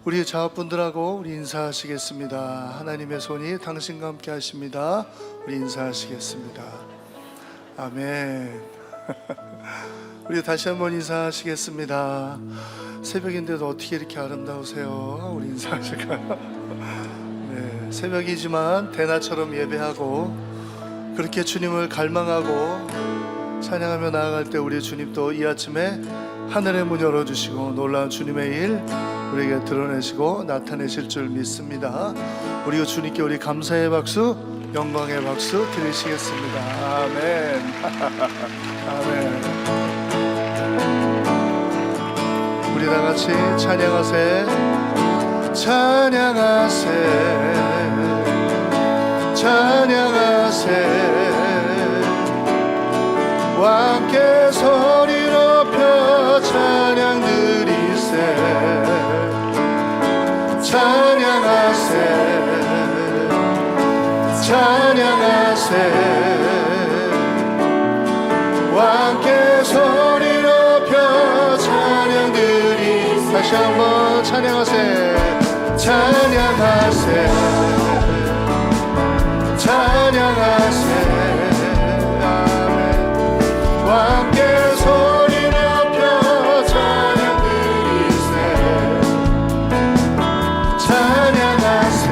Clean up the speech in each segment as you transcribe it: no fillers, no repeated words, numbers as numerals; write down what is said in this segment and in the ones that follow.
우리 자업분들하고 우리 인사하시겠습니다. 하나님의 손이 당신과 함께 하십니다. 우리 인사하시겠습니다. 아멘. 우리 다시 한번 인사하시겠습니다. 새벽인데도 어떻게 이렇게 아름다우세요? 우리 인사하실까요? 네, 새벽이지만 대낮처럼 예배하고 그렇게 주님을 갈망하고 찬양하며 나아갈 때 우리 주님도 이 아침에 하늘의 문 열어주시고 놀라운 주님의 일 우리에게 드러내시고 나타내실 줄 믿습니다. 우리 주님께 우리 감사의 박수, 영광의 박수 드리시겠습니다. 아멘. 아멘. 우리 다 같이 찬양하세, 찬양하세, 찬양하세. 왕께 소리 높여 찬양 드리세, 찬양하세, 찬양하세. 왕께 소리 높여 찬양 드리세. 다시 한번 찬양하세, 찬양하세, 찬양하세. 함께 소리 높여 찬양 드리세, 찬양하세,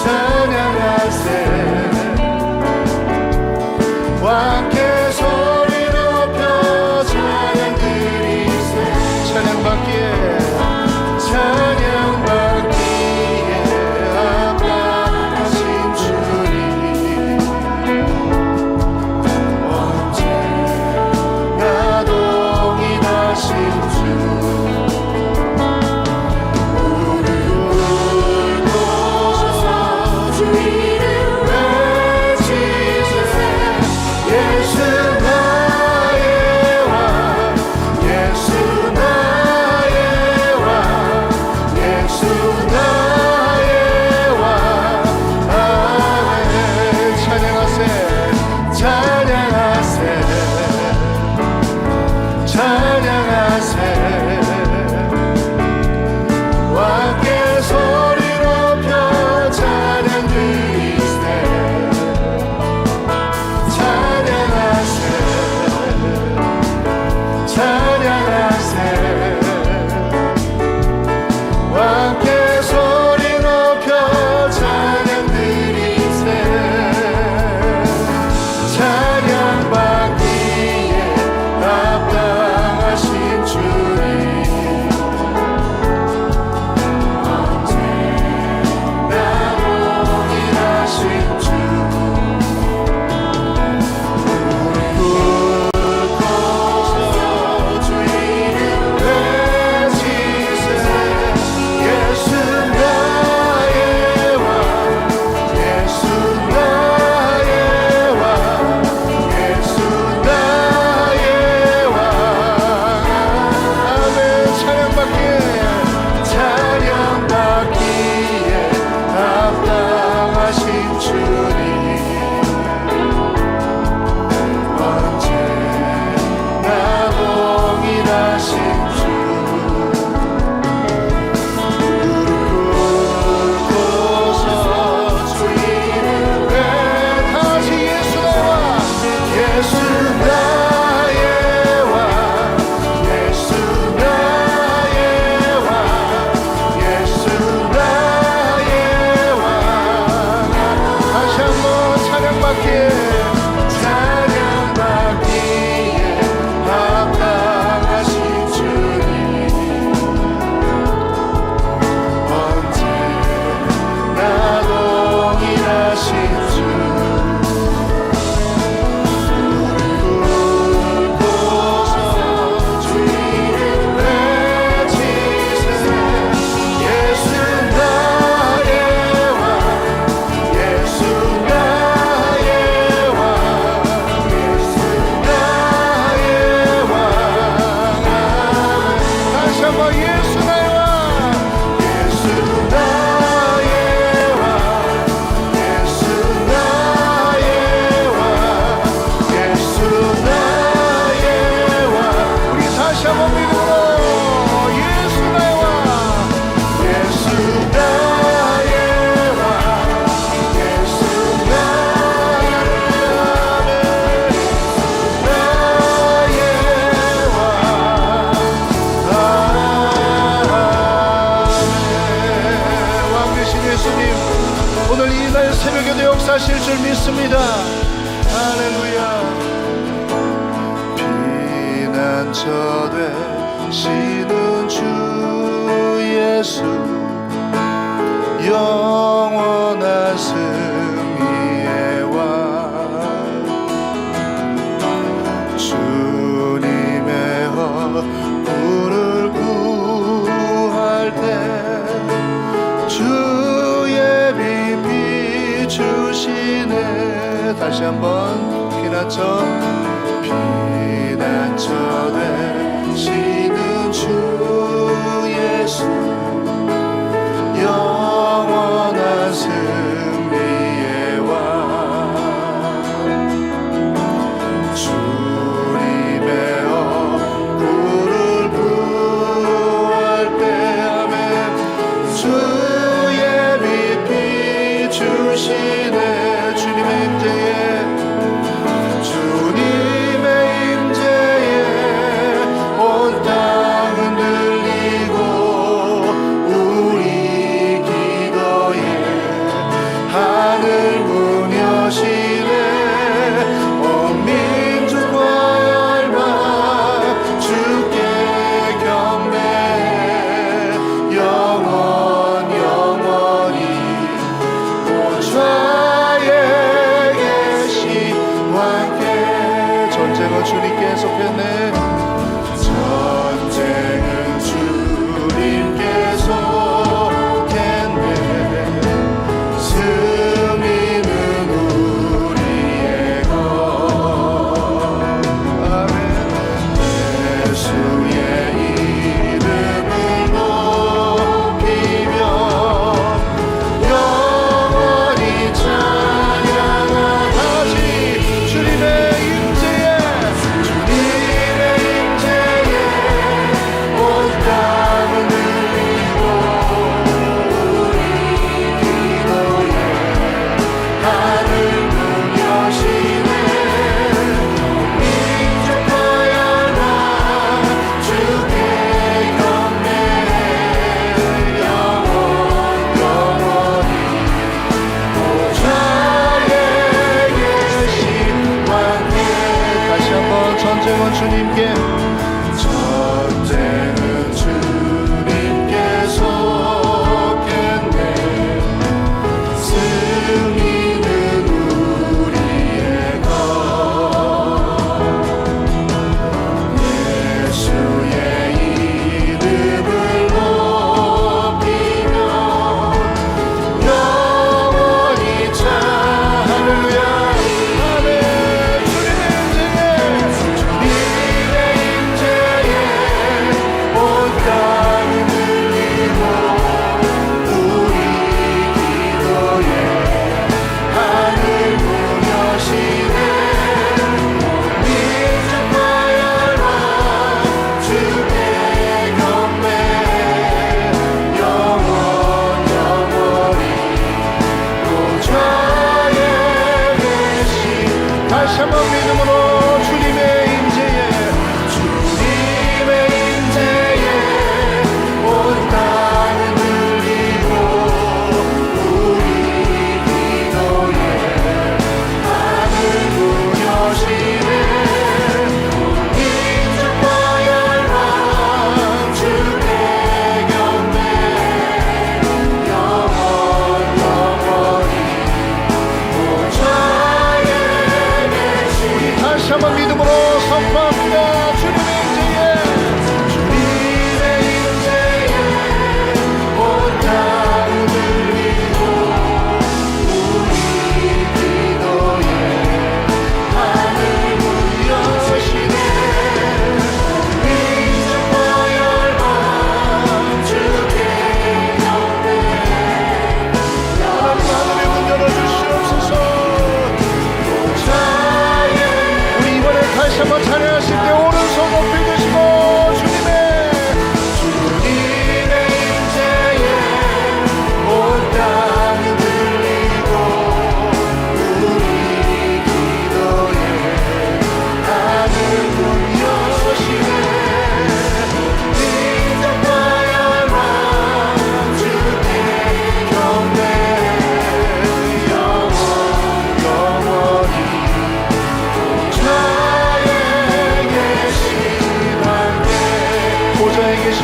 찬양하세. 함께 소리 높여 찬양 드리세. 찬양받기에, 찬양받기에 합당하신 주님, 다시 한번 믿음으로 예수 역사하실 줄 믿습니다. 할렐루야. 피난처 되시는 주 예수, 영원한 승리의 왕, 주님의 허물을 구할 때 주의 빛 비추시네. 다시 한번 피난처 되시는 주 예수, 영원한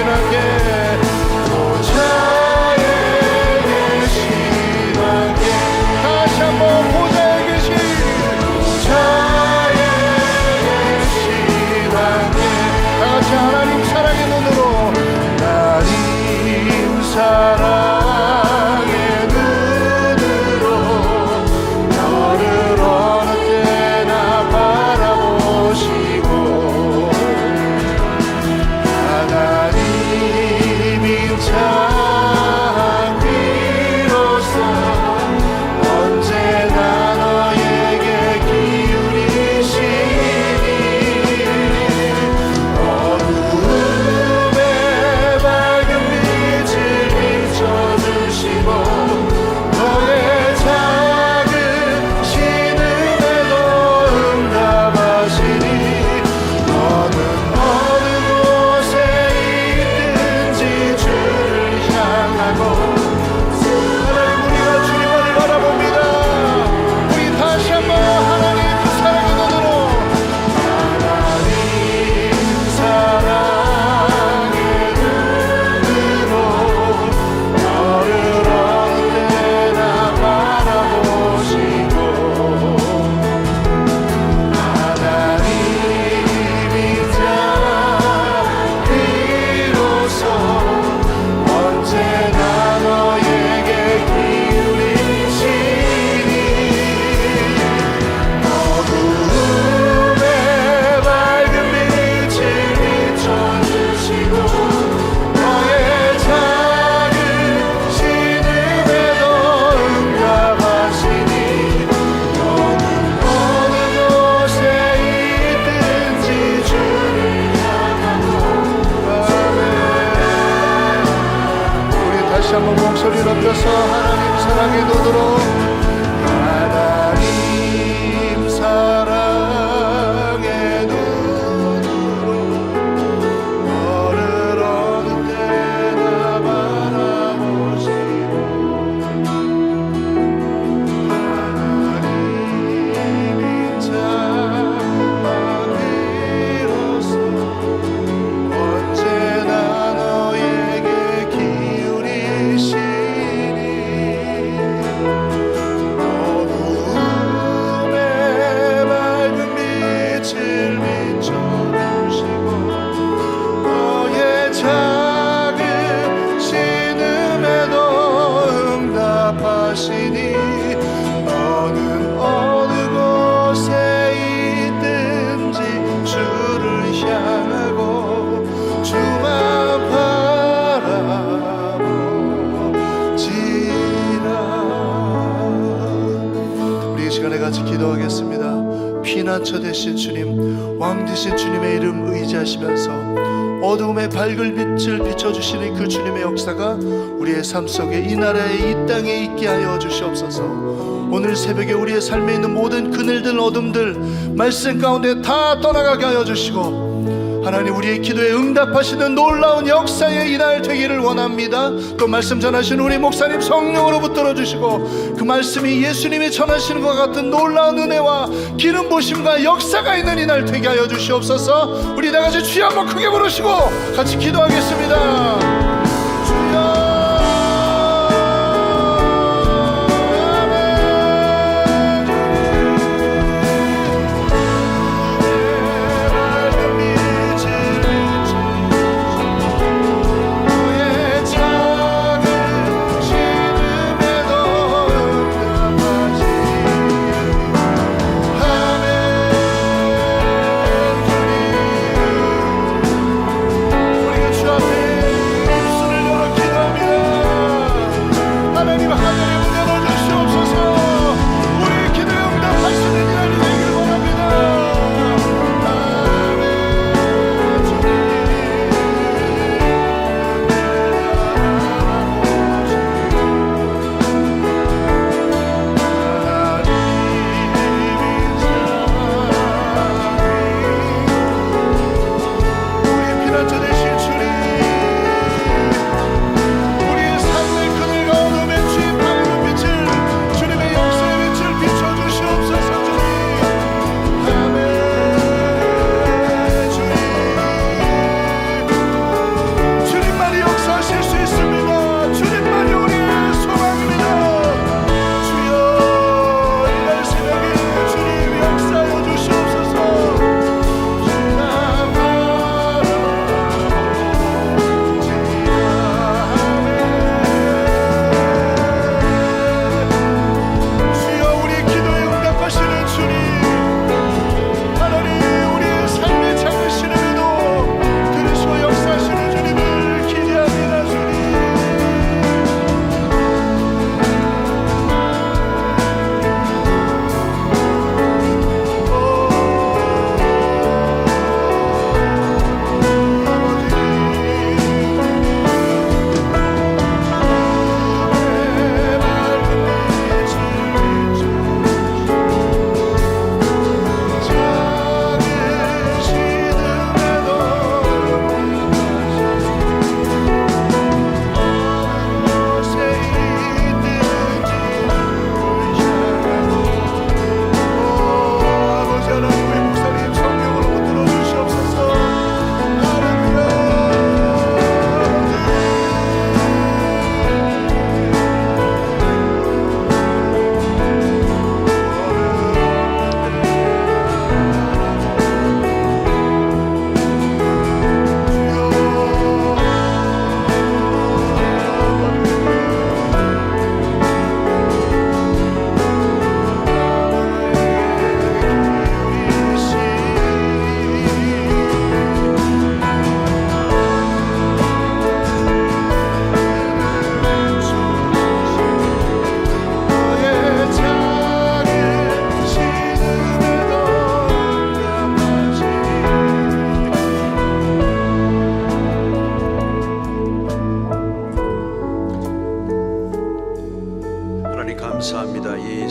계신 함께 보좌에 계신 함께 다시 한번 보좌에 계신 함께 다같이 하나님 사랑의 눈으로 하나님 사랑의 눈으로 너를 어느 때나 바라보시고 하나님인 자비로서 언제나 너에게 기울이시니 어둠에 밝은 빛을 비춰주시고 너의 작은 신음에도 응답하시니 너는 어느 곳에 있든지 주를 향하고 하나님 우리가 주님을 바라봅니다. 우리 다시 한번 하나님 그 사랑의 눈으로 하나님 사랑의 눈으로 너를 어느 때나 바라보시고 하나님인 자비로서 언제나 너에게 기울이시니 어둠에 밝은 빛을 비춰주시고 너의 작은 신음에도 응답하시니 너는 어느 곳에 있든지 주를 향하고 아멘. 우리 다시 한번 목소리 높여서 하나님 사랑의 눈으로 하나님 사랑의 눈으로 너를 어느 때나 바라보시고 하나님인 자비로서 언제나 너에게 기울이시니 어둠에 밝은 빛을 비춰주시고 너의 작은 신음에도 응답하시니 너는 어느 곳에 있든지 주를 향하고 주만 바라보지라. 우리 이 시간에 같이 기도하겠습니다. 피난처 되신 주님, 왕 되신 주님의 이름 의지하시면서 어두움에 밝은 빛을 비춰주시는 그 주님의 역사가 우리의 삶 속에 이 나라에 이 땅에 있게 하여 주시옵소서. 오늘 새벽에 우리의 삶에 있는 모든 그늘들 어둠들 말씀 가운데 다 떠나가게 하여 주시고 하나님 우리의 기도에 응답하시는 놀라운 역사의 이날 되기를 원합니다. 또 말씀 전하시는 우리 목사님 성령으로 붙들어 주시고 그 말씀이 예수님이 전하시는 것 같은 놀라운 은혜와 기름 부심과 역사가 있는 이날 되게 하여 주시옵소서. 우리 다 같이 주여 한번 크게 부르시고 같이 기도하겠습니다. 주여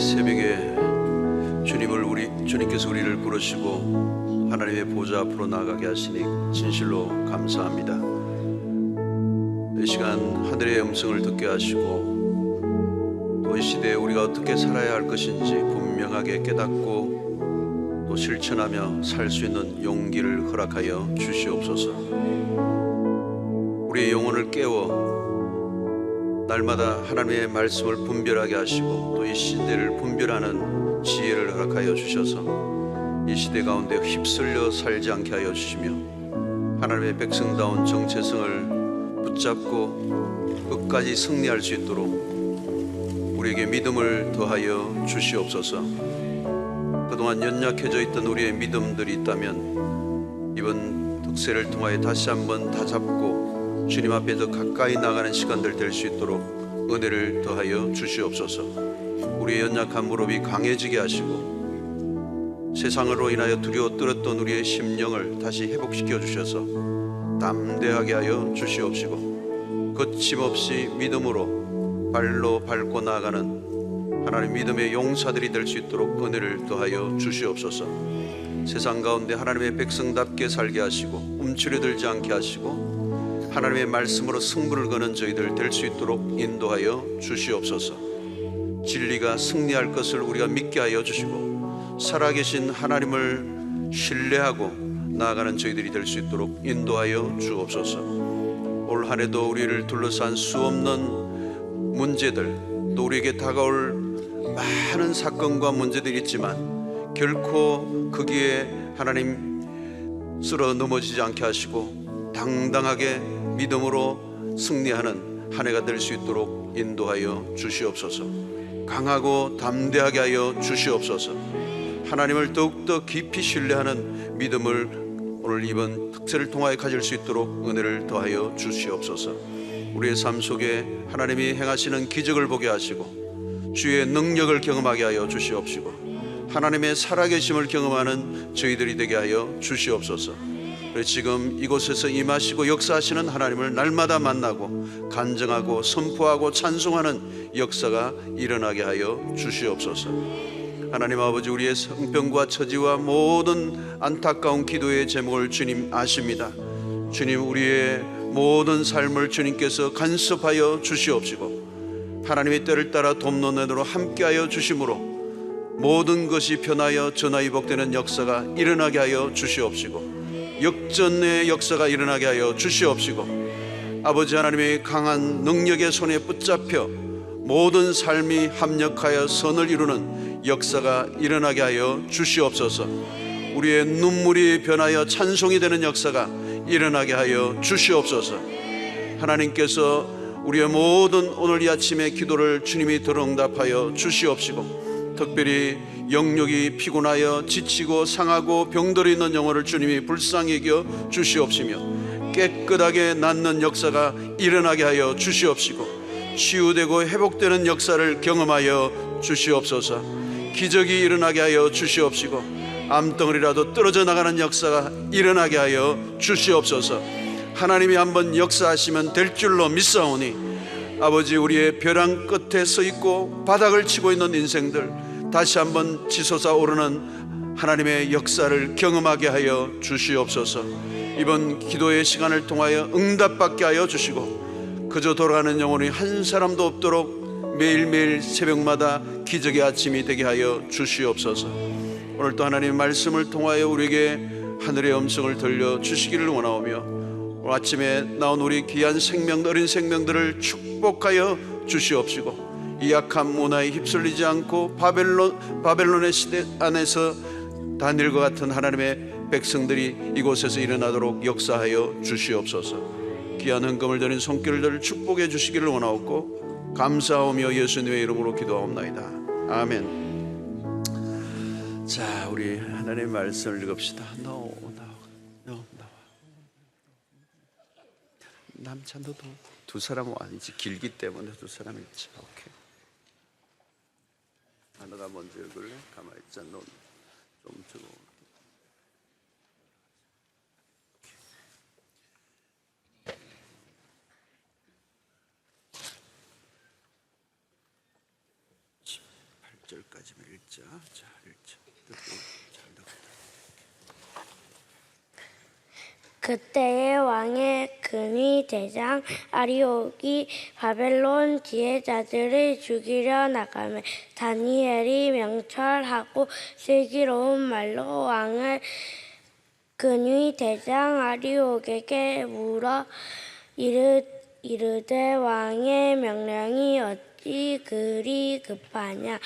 새벽에 주님께서 우리를 부르시고 하나님의 보좌 앞으로 나아가게 하시니 진실로 감사합니다. 이 시간 하늘의 음성을 듣게 하시고 또 이 시대에 우리가 어떻게 살아야 할 것인지 분명하게 깨닫고 또 실천하며 살 수 있는 용기를 허락하여 주시옵소서. 우리의 영혼을 깨워 날마다 하나님의 말씀을 분별하게 하시고 또 이 시대를 분별하는 지혜를 허락하여 주셔서 이 시대 가운데 휩쓸려 살지 않게 하여 주시며 하나님의 백성다운 정체성을 붙잡고 끝까지 승리할 수 있도록 우리에게 믿음을 더하여 주시옵소서. 그동안 연약해져 있던 우리의 믿음들이 있다면 이번 특세를 통하여 다시 한번 다잡고 주님 앞에 더 가까이 나가는 시간들 될 수 있도록 은혜를 더하여 주시옵소서. 우리의 연약한 무릎이 강해지게 하시고 세상으로 인하여 두려워 떨었던 우리의 심령을 다시 회복시켜 주셔서 담대하게 하여 주시옵시고 거침없이 믿음으로 발로 밟고 나아가는 하나님 믿음의 용사들이 될 수 있도록 은혜를 더하여 주시옵소서. 세상 가운데 하나님의 백성답게 살게 하시고 움츠려들지 않게 하시고 하나님의 말씀으로 승부를 거는 저희들 될 수 있도록 인도하여 주시옵소서. 진리가 승리할 것을 우리가 믿게 하여 주시고 살아계신 하나님을 신뢰하고 나아가는 저희들이 될 수 있도록 인도하여 주옵소서. 올 한 해도 우리를 둘러싼 수없는 문제들 또 우리에게 다가올 많은 사건과 문제들이 있지만 결코 거기에 하나님 쓰러 넘어지지 않게 하시고 당당하게 믿음으로 승리하는 한 해가 될 수 있도록 인도하여 주시옵소서. 강하고 담대하게 하여 주시옵소서. 하나님을 더욱더 깊이 신뢰하는 믿음을 오늘 이번 특세를 통하여 가질 수 있도록 은혜를 더하여 주시옵소서. 우리의 삶 속에 하나님이 행하시는 기적을 보게 하시고 주의 능력을 경험하게 하여 주시옵시고 하나님의 살아계심을 경험하는 저희들이 되게 하여 주시옵소서. 지금 이곳에서 임하시고 역사하시는 하나님을 날마다 만나고 간증하고 선포하고 찬송하는 역사가 일어나게 하여 주시옵소서. 하나님 아버지, 우리의 성병과 처지와 모든 안타까운 기도의 제목을 주님 아십니다. 주님, 우리의 모든 삶을 주님께서 간섭하여 주시옵시고 하나님의 때를 따라 돕는 은혜로 함께하여 주심으로 모든 것이 변하여 전화위복되는 역사가 일어나게 하여 주시옵시고 역전의 역사가 일어나게 하여 주시옵시고 아버지 하나님의 강한 능력의 손에 붙잡혀 모든 삶이 합력하여 선을 이루는 역사가 일어나게 하여 주시옵소서. 우리의 눈물이 변하여 찬송이 되는 역사가 일어나게 하여 주시옵소서. 하나님께서 우리의 모든 오늘 이 아침의 기도를 주님이 들어응답하여 주시옵시고 특별히 영육이 피곤하여 지치고 상하고 병들어 있는 영혼을 주님이 불쌍히 여겨 주시옵시며 깨끗하게 낫는 역사가 일어나게 하여 주시옵시고 치유되고 회복되는 역사를 경험하여 주시옵소서. 기적이 일어나게 하여 주시옵시고 암덩어리라도 떨어져 나가는 역사가 일어나게 하여 주시옵소서. 하나님이 한번 역사하시면 될 줄로 믿사오니 아버지, 우리의 벼랑 끝에 서 있고 바닥을 치고 있는 인생들 다시 한번 치솟아 오르는 하나님의 역사를 경험하게 하여 주시옵소서. 이번 기도의 시간을 통하여 응답받게 하여 주시고 그저 돌아가는 영혼이 한 사람도 없도록 매일매일 새벽마다 기적의 아침이 되게 하여 주시옵소서. 오늘도 하나님의 말씀을 통하여 우리에게 하늘의 음성을 들려주시기를 원하오며 오늘 아침에 나온 우리 귀한 생명, 어린 생명들을 축복하여 주시옵시고 이 약한 문화에 휩쓸리지 않고 바벨론의 시대 안에서 다니엘과 같은 하나님의 백성들이 이곳에서 일어나도록 역사하여 주시옵소서. 귀한 헌금을 드린 손길들 축복해 주시기를 원하옵고 감사하오며 예수님의 이름으로 기도하옵나이다. 아멘. 자, 우리 하나님의 말씀을 읽읍시다. 나와. 남찬도 두 사람 와. 이제 길기 때문에 두 사람 읽자. 오케이. 하나가 먼저 읽을래? 가만히 있자. 너 좀 주고. 10절까지만 읽자. 자, 읽자. 잘 듣고. 그때의 왕의 근위 대장 아리옥이 바벨론 지혜자들을 죽이려 나가매 다니엘이 명철하고 슬기로운 말로 왕을 근위 대장 아리옥에게 물어 이르되 왕의 명령이 어찌 그리 급하냐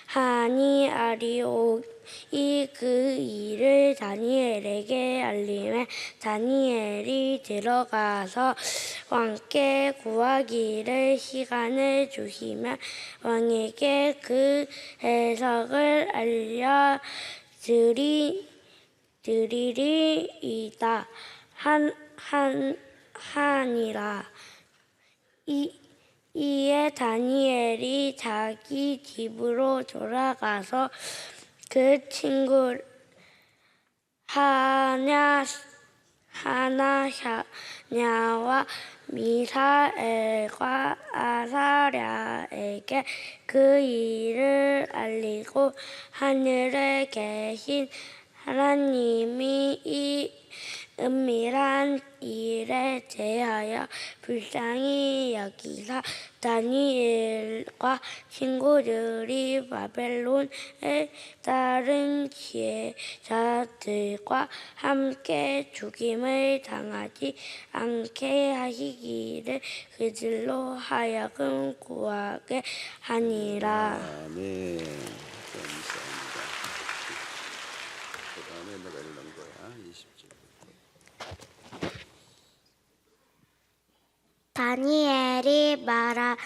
하니 아리옥이 그 일을 다니엘에게 알림해 다니엘이 들어가서 왕께 구하기를 시간을 주시면 왕에게 그 해석을 알려드리리이다 하니라. 이에 다니엘이 자기 집으로 돌아가서 그 친구 하나냐와 미사엘과 아사랴에게 그 일을 알리고 하늘에 계신 하나님이 이 은밀한 일에 대하여 불쌍히 여기사 다니엘과 친구들이 바벨론의 다른 지혜자들과 함께 죽임을 당하지 않게 하시기를 그들로 하여금 구하게 하니라. 아멘. 감사합니다. 그 다음에 내가 읽는 거야. 20절. 다니엘이 말하여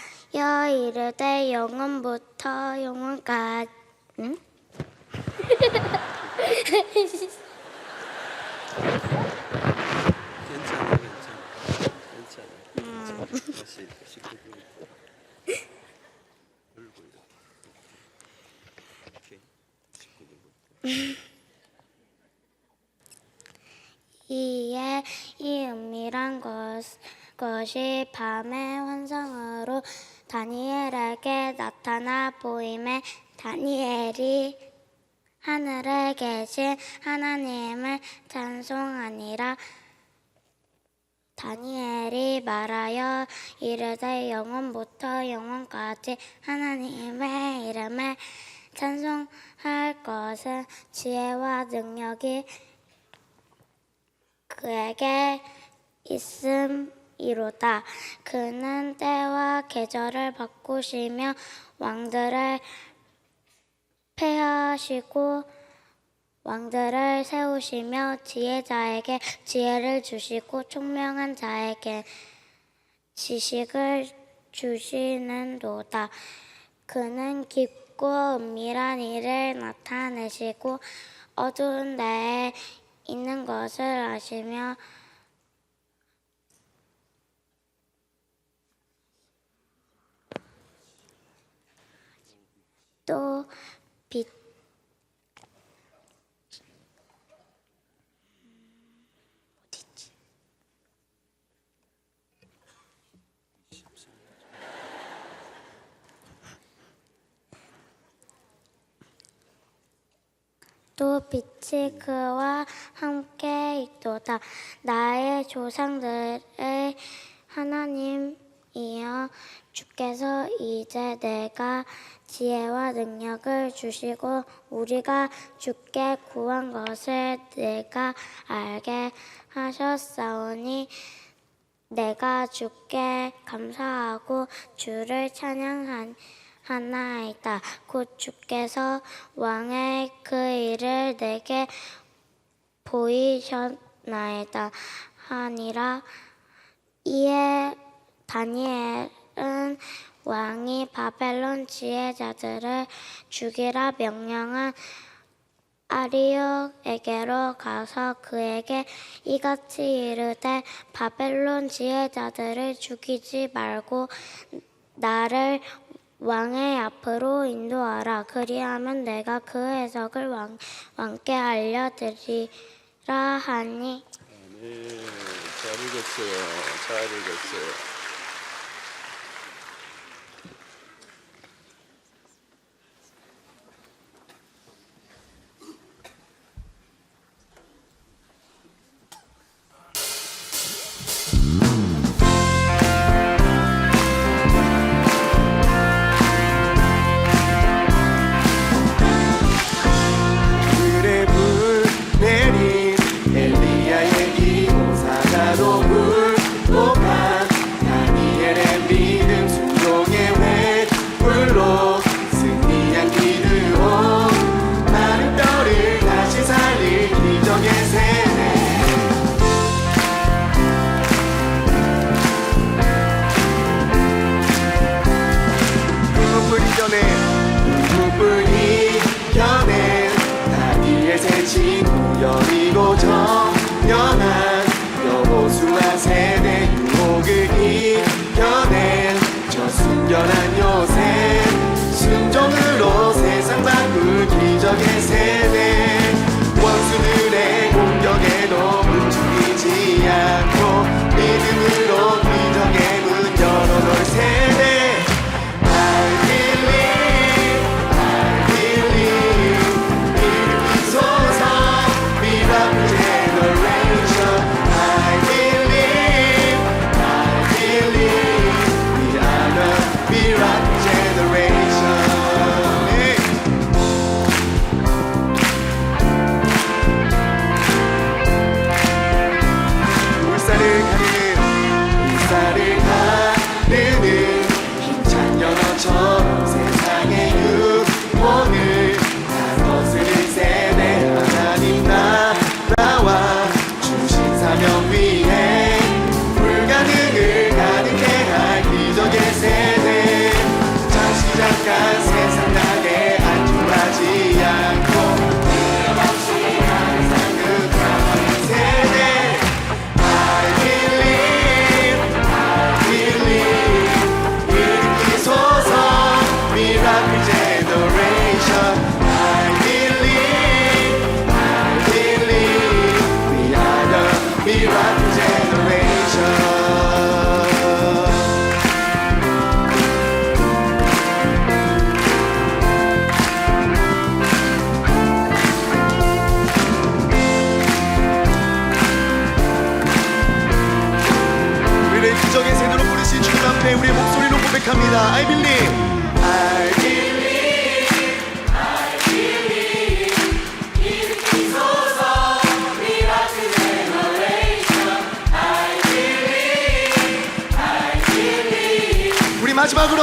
이르되 영원부터 영원까지 괜찮아. 다시 19절. 오케이. 19절. 이에 이 은밀한 것이 밤의 환상으로 다니엘에게 나타나 보임에 다니엘이 하늘에 계신 하나님을 찬송하니라. 다니엘이 말하여 이르되 영원부터 영원까지 하나님의 이름을 찬송할 것은 지혜와 능력이 그에게 있음이로다. 그는 때와 계절을 바꾸시며 왕들을 패하시고 왕들을 세우시며 지혜자에게 지혜를 주시고 총명한 자에게 지식을 주시는도다. 그는 깊고 은밀한 일을 나타내시고 어두운 데에 있는 것을 아시며 또 빛이 그와 함께 있도다. 나의 조상들의 하나님이여 주께서 이제 내가 지혜와 능력을 주시고 우리가 주께 구한 것을 내가 알게 하셨사오니 내가 주께 감사하고 주를 찬양하나이다. 곧 주께서 왕의 그 일을 내게 보이셨나이다 하니라. 이에 다니엘은 왕이 바벨론 지혜자들을 죽이라 명령한 아리옥에게로 가서 그에게 이같이 이르되 바벨론 지혜자들을 죽이지 말고 나를 왕의 앞으로 인도하라. 그리하면 내가 그 해석을 왕께 알려드리라 하니. 네, 잘 읽었어요. 잘 읽었어요. 주님께 우리의 목소리로 고백합니다. I believe, I believe, I believe. 일으키소서 미라클 제너레이션. I believe, I believe. 우리 마지막으로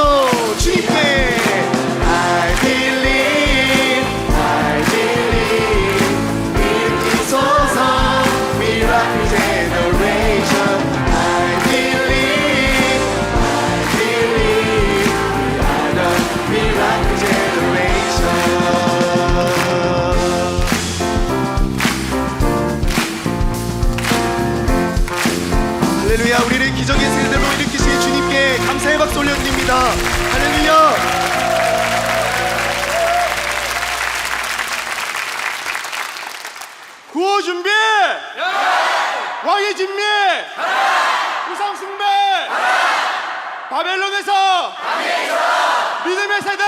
주님께 I believe, I believe. 일으키소서 미라클 제너레이션. I believe, I believe. We are the miracle generation. 할렐루야. 우리를 기적의 세대로 일으키신 주님께 감사의 박수 올려드립니다. 할렐루야. 구호 준비! 왕의 진미! 우상 숭배! 바벨론에서 믿음의 세대!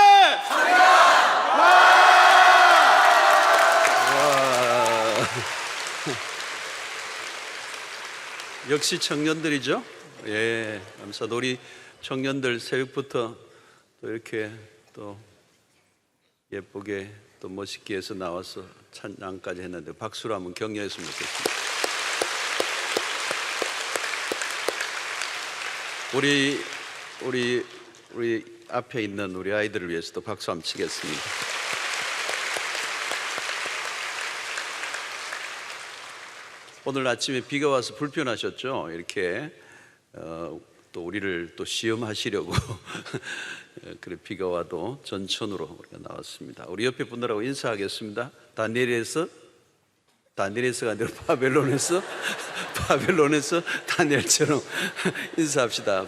역시 청년들이죠. 예, 감사합니다. 우리 청년들 새벽부터 또 이렇게 또 예쁘게 또 멋있게 해서 나와서 찬양까지 했는데 박수로 한번 격려했으면 좋겠습니다. 우리 앞에 있는 우리 아이들을 위해서도 박수 한번 치겠습니다. 오늘 아침에 비가 와서 불편하셨죠? 이렇게 또 우리를 또 시험하시려고 그래 비가 와도 전천으로 우리가 나왔습니다. 우리 옆에 분들하고 인사하겠습니다. 다니엘에서가 아니라 바벨론에서 다니엘처럼 인사합시다.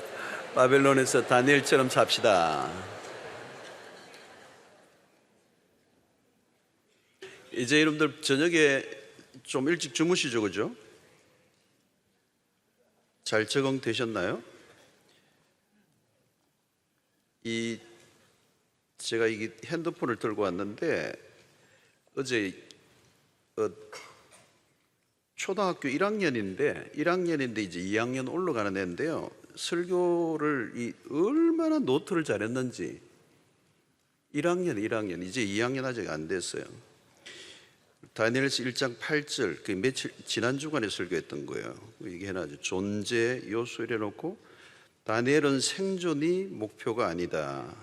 바벨론에서 다니엘처럼 삽시다. 이제 여러분들 저녁에 좀 일찍 주무시죠, 그죠? 잘 적응되셨나요? 제가 이 핸드폰을 들고 왔는데 어제 초등학교 1학년인데 이제 2학년 올라가는 애인데요. 설교를 얼마나 노트를 잘했는지 1학년 이제 2학년 아직 안 됐어요. 다니엘서 1장 8절 그 며칠 지난 주간에 설교했던 거예요. 이게 해놔죠. 존재 요소 이래놓고 다니엘은 생존이 목표가 아니다.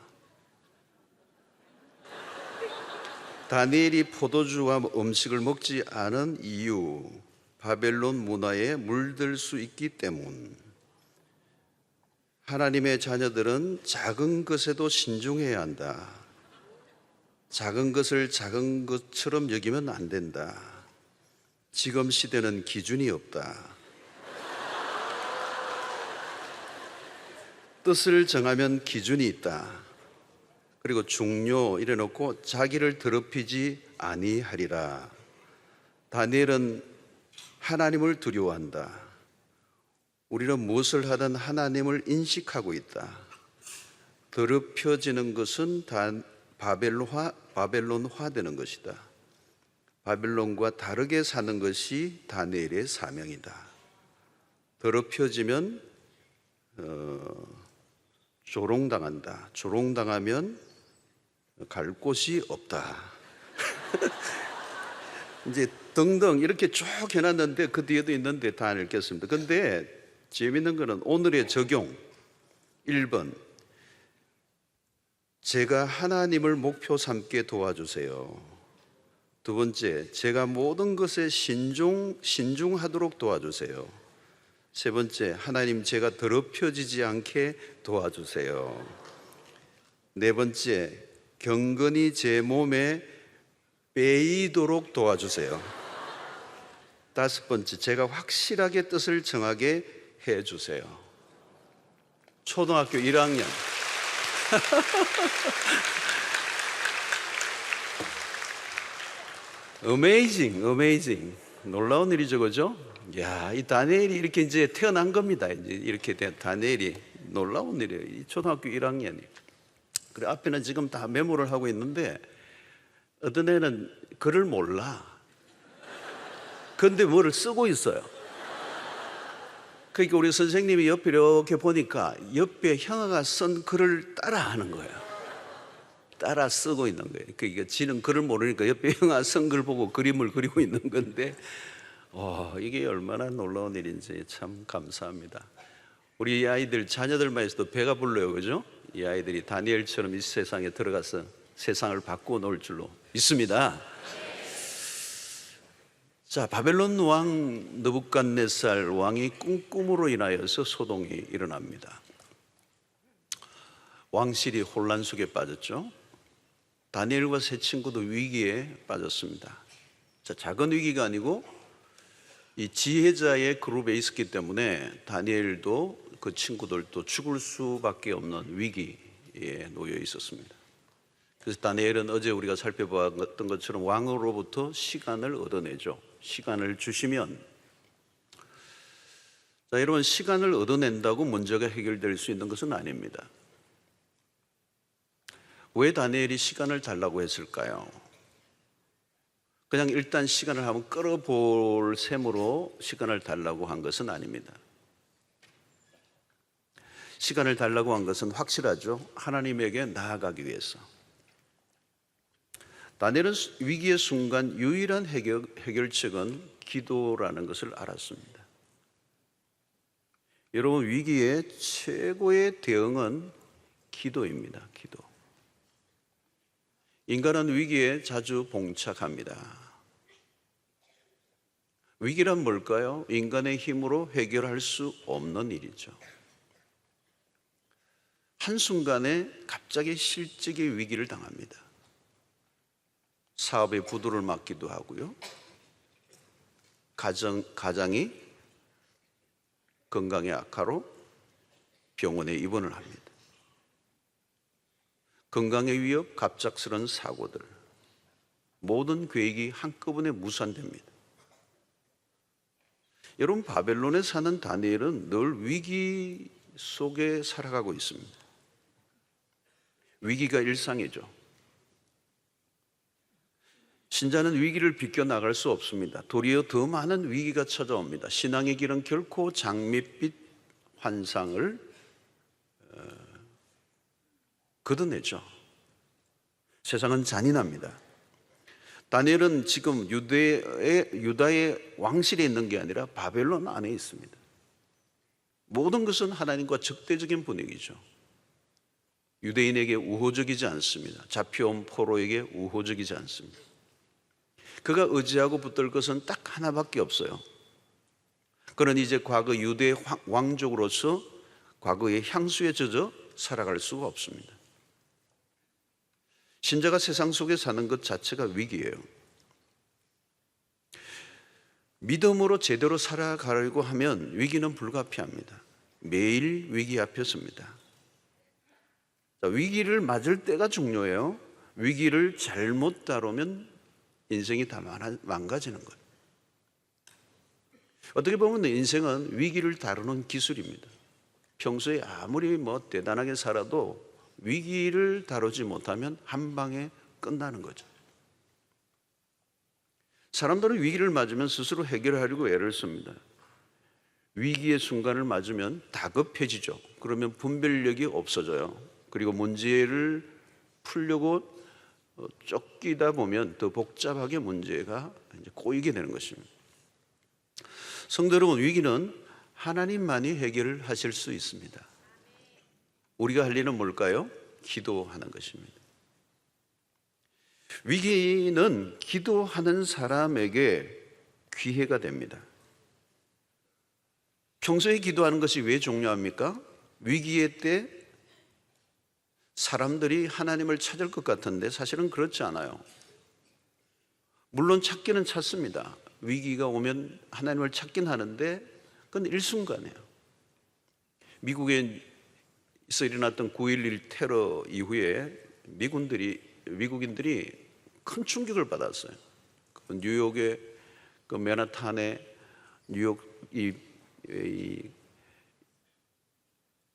다니엘이 포도주와 음식을 먹지 않은 이유, 바벨론 문화에 물들 수 있기 때문. 하나님의 자녀들은 작은 것에도 신중해야 한다. 작은 것을 작은 것처럼 여기면 안 된다. 지금 시대는 기준이 없다. 뜻을 정하면 기준이 있다. 그리고 중요 이래놓고 자기를 더럽히지 아니하리라. 다니엘은 하나님을 두려워한다. 우리는 무엇을 하든 하나님을 인식하고 있다. 더럽혀지는 것은 바벨론화 되는 것이다. 바벨론과 다르게 사는 것이 다니엘의 사명이다. 더럽혀지면 조롱당한다. 조롱당하면 갈 곳이 없다. 이제 등등 이렇게 쭉 해놨는데 그 뒤에도 있는데 다 안 읽겠습니다. 근데 재밌는 거는 오늘의 적용 1번 제가 하나님을 목표 삼게 도와주세요. 두 번째, 제가 모든 것에 신중하도록 도와주세요. 세 번째, 하나님 제가 더럽혀지지 않게 도와주세요. 네 번째, 경건이 제 몸에 빼이도록 도와주세요. 다섯 번째, 제가 확실하게 뜻을 정하게 해주세요. 초등학교 1학년 Amazing. 놀라운 일이죠, 그죠? 야, 이 다니엘이 이렇게 이제 태어난 겁니다. 이제 이렇게 된 다니엘이 놀라운 일이에요. 이 초등학교 1학년이. 그래 앞에는 지금 다 메모를 하고 있는데 어떤 애는 글을 몰라. 근데 뭐를 쓰고 있어요. 그러니까 우리 선생님이 옆에 이렇게 보니까 옆에 형아가 쓴 글을 따라하는 거예요. 따라 쓰고 있는 거예요. 그러니까 지는 글을 모르니까 옆에 형아 쓴 글 보고 그림을 그리고 있는 건데, 이게 얼마나 놀라운 일인지 참 감사합니다. 우리 이 아이들 자녀들만 있어도 배가 불러요, 그죠? 이 아이들이 다니엘처럼 이 세상에 들어가서 세상을 바꾸어 놓을 줄로 믿습니다. 자, 바벨론 왕 느부갓네살 왕이 꿈으로 인하여서 소동이 일어납니다. 왕실이 혼란 속에 빠졌죠. 다니엘과 세 친구도 위기에 빠졌습니다. 자, 작은 위기가 아니고 이 지혜자의 그룹에 있었기 때문에 다니엘도 그 친구들도 죽을 수밖에 없는 위기에 놓여 있었습니다. 그래서 다니엘은 어제 우리가 살펴봤던 것처럼 왕으로부터 시간을 얻어내죠. 시간을 주시면, 자, 여러분, 시간을 얻어낸다고 문제가 해결될 수 있는 것은 아닙니다. 왜 다니엘이 시간을 달라고 했을까요? 그냥 일단 시간을 한번 끌어볼 셈으로 시간을 달라고 한 것은 아닙니다. 시간을 달라고 한 것은 확실하죠. 하나님에게 나아가기 위해서. 다니엘은 위기의 순간 유일한 해결책은 기도라는 것을 알았습니다. 여러분, 위기의 최고의 대응은 기도입니다. 기도. 인간은 위기에 자주 봉착합니다. 위기란 뭘까요? 인간의 힘으로 해결할 수 없는 일이죠. 한순간에 갑자기 실직의 위기를 당합니다. 사업의 부도를 맞기도 하고요. 가장이 건강의 악화로 병원에 입원을 합니다. 건강의 위협, 갑작스런 사고들, 모든 계획이 한꺼번에 무산됩니다. 여러분, 바벨론에 사는 다니엘은 늘 위기 속에 살아가고 있습니다. 위기가 일상이죠. 신자는 위기를 비껴나갈 수 없습니다. 도리어 더 많은 위기가 찾아옵니다. 신앙의 길은 결코 장밋빛 환상을 걷어내죠. 세상은 잔인합니다. 다니엘은 지금 유다의 왕실에 있는 게 아니라 바벨론 안에 있습니다. 모든 것은 하나님과 적대적인 분위기죠. 유대인에게 우호적이지 않습니다. 잡혀온 포로에게 우호적이지 않습니다. 그가 의지하고 붙들 것은 딱 하나밖에 없어요. 그는 이제 과거 유대 왕족으로서 과거의 향수에 젖어 살아갈 수가 없습니다. 신자가 세상 속에 사는 것 자체가 위기예요. 믿음으로 제대로 살아가려고 하면 위기는 불가피합니다. 매일 위기 앞에 섭니다. 위기를 맞을 때가 중요해요. 위기를 잘못 다루면 인생이 다 망가지는 거예요. 어떻게 보면 인생은 위기를 다루는 기술입니다. 평소에 아무리 대단하게 살아도 위기를 다루지 못하면 한 방에 끝나는 거죠. 사람들은 위기를 맞으면 스스로 해결하려고 애를 씁니다. 위기의 순간을 맞으면 다급해지죠. 그러면 분별력이 없어져요. 그리고 문제를 풀려고 쫓기다 보면 더 복잡하게 문제가 이제 꼬이게 되는 것입니다. 성도 여러분, 위기는 하나님만이 해결을 하실 수 있습니다. 우리가 할 일은 뭘까요? 기도하는 것입니다. 위기는 기도하는 사람에게 기회가 됩니다. 평소에 기도하는 것이 왜 중요합니까? 위기의 때 사람들이 하나님을 찾을 것 같은데 사실은 그렇지 않아요. 물론 찾기는 찾습니다. 위기가 오면 하나님을 찾긴 하는데 그건 일순간이에요. 미국에서 일어났던 9.11 테러 이후에 미국인들이 큰 충격을 받았어요. 뉴욕의 그 맨하탄의 뉴욕 이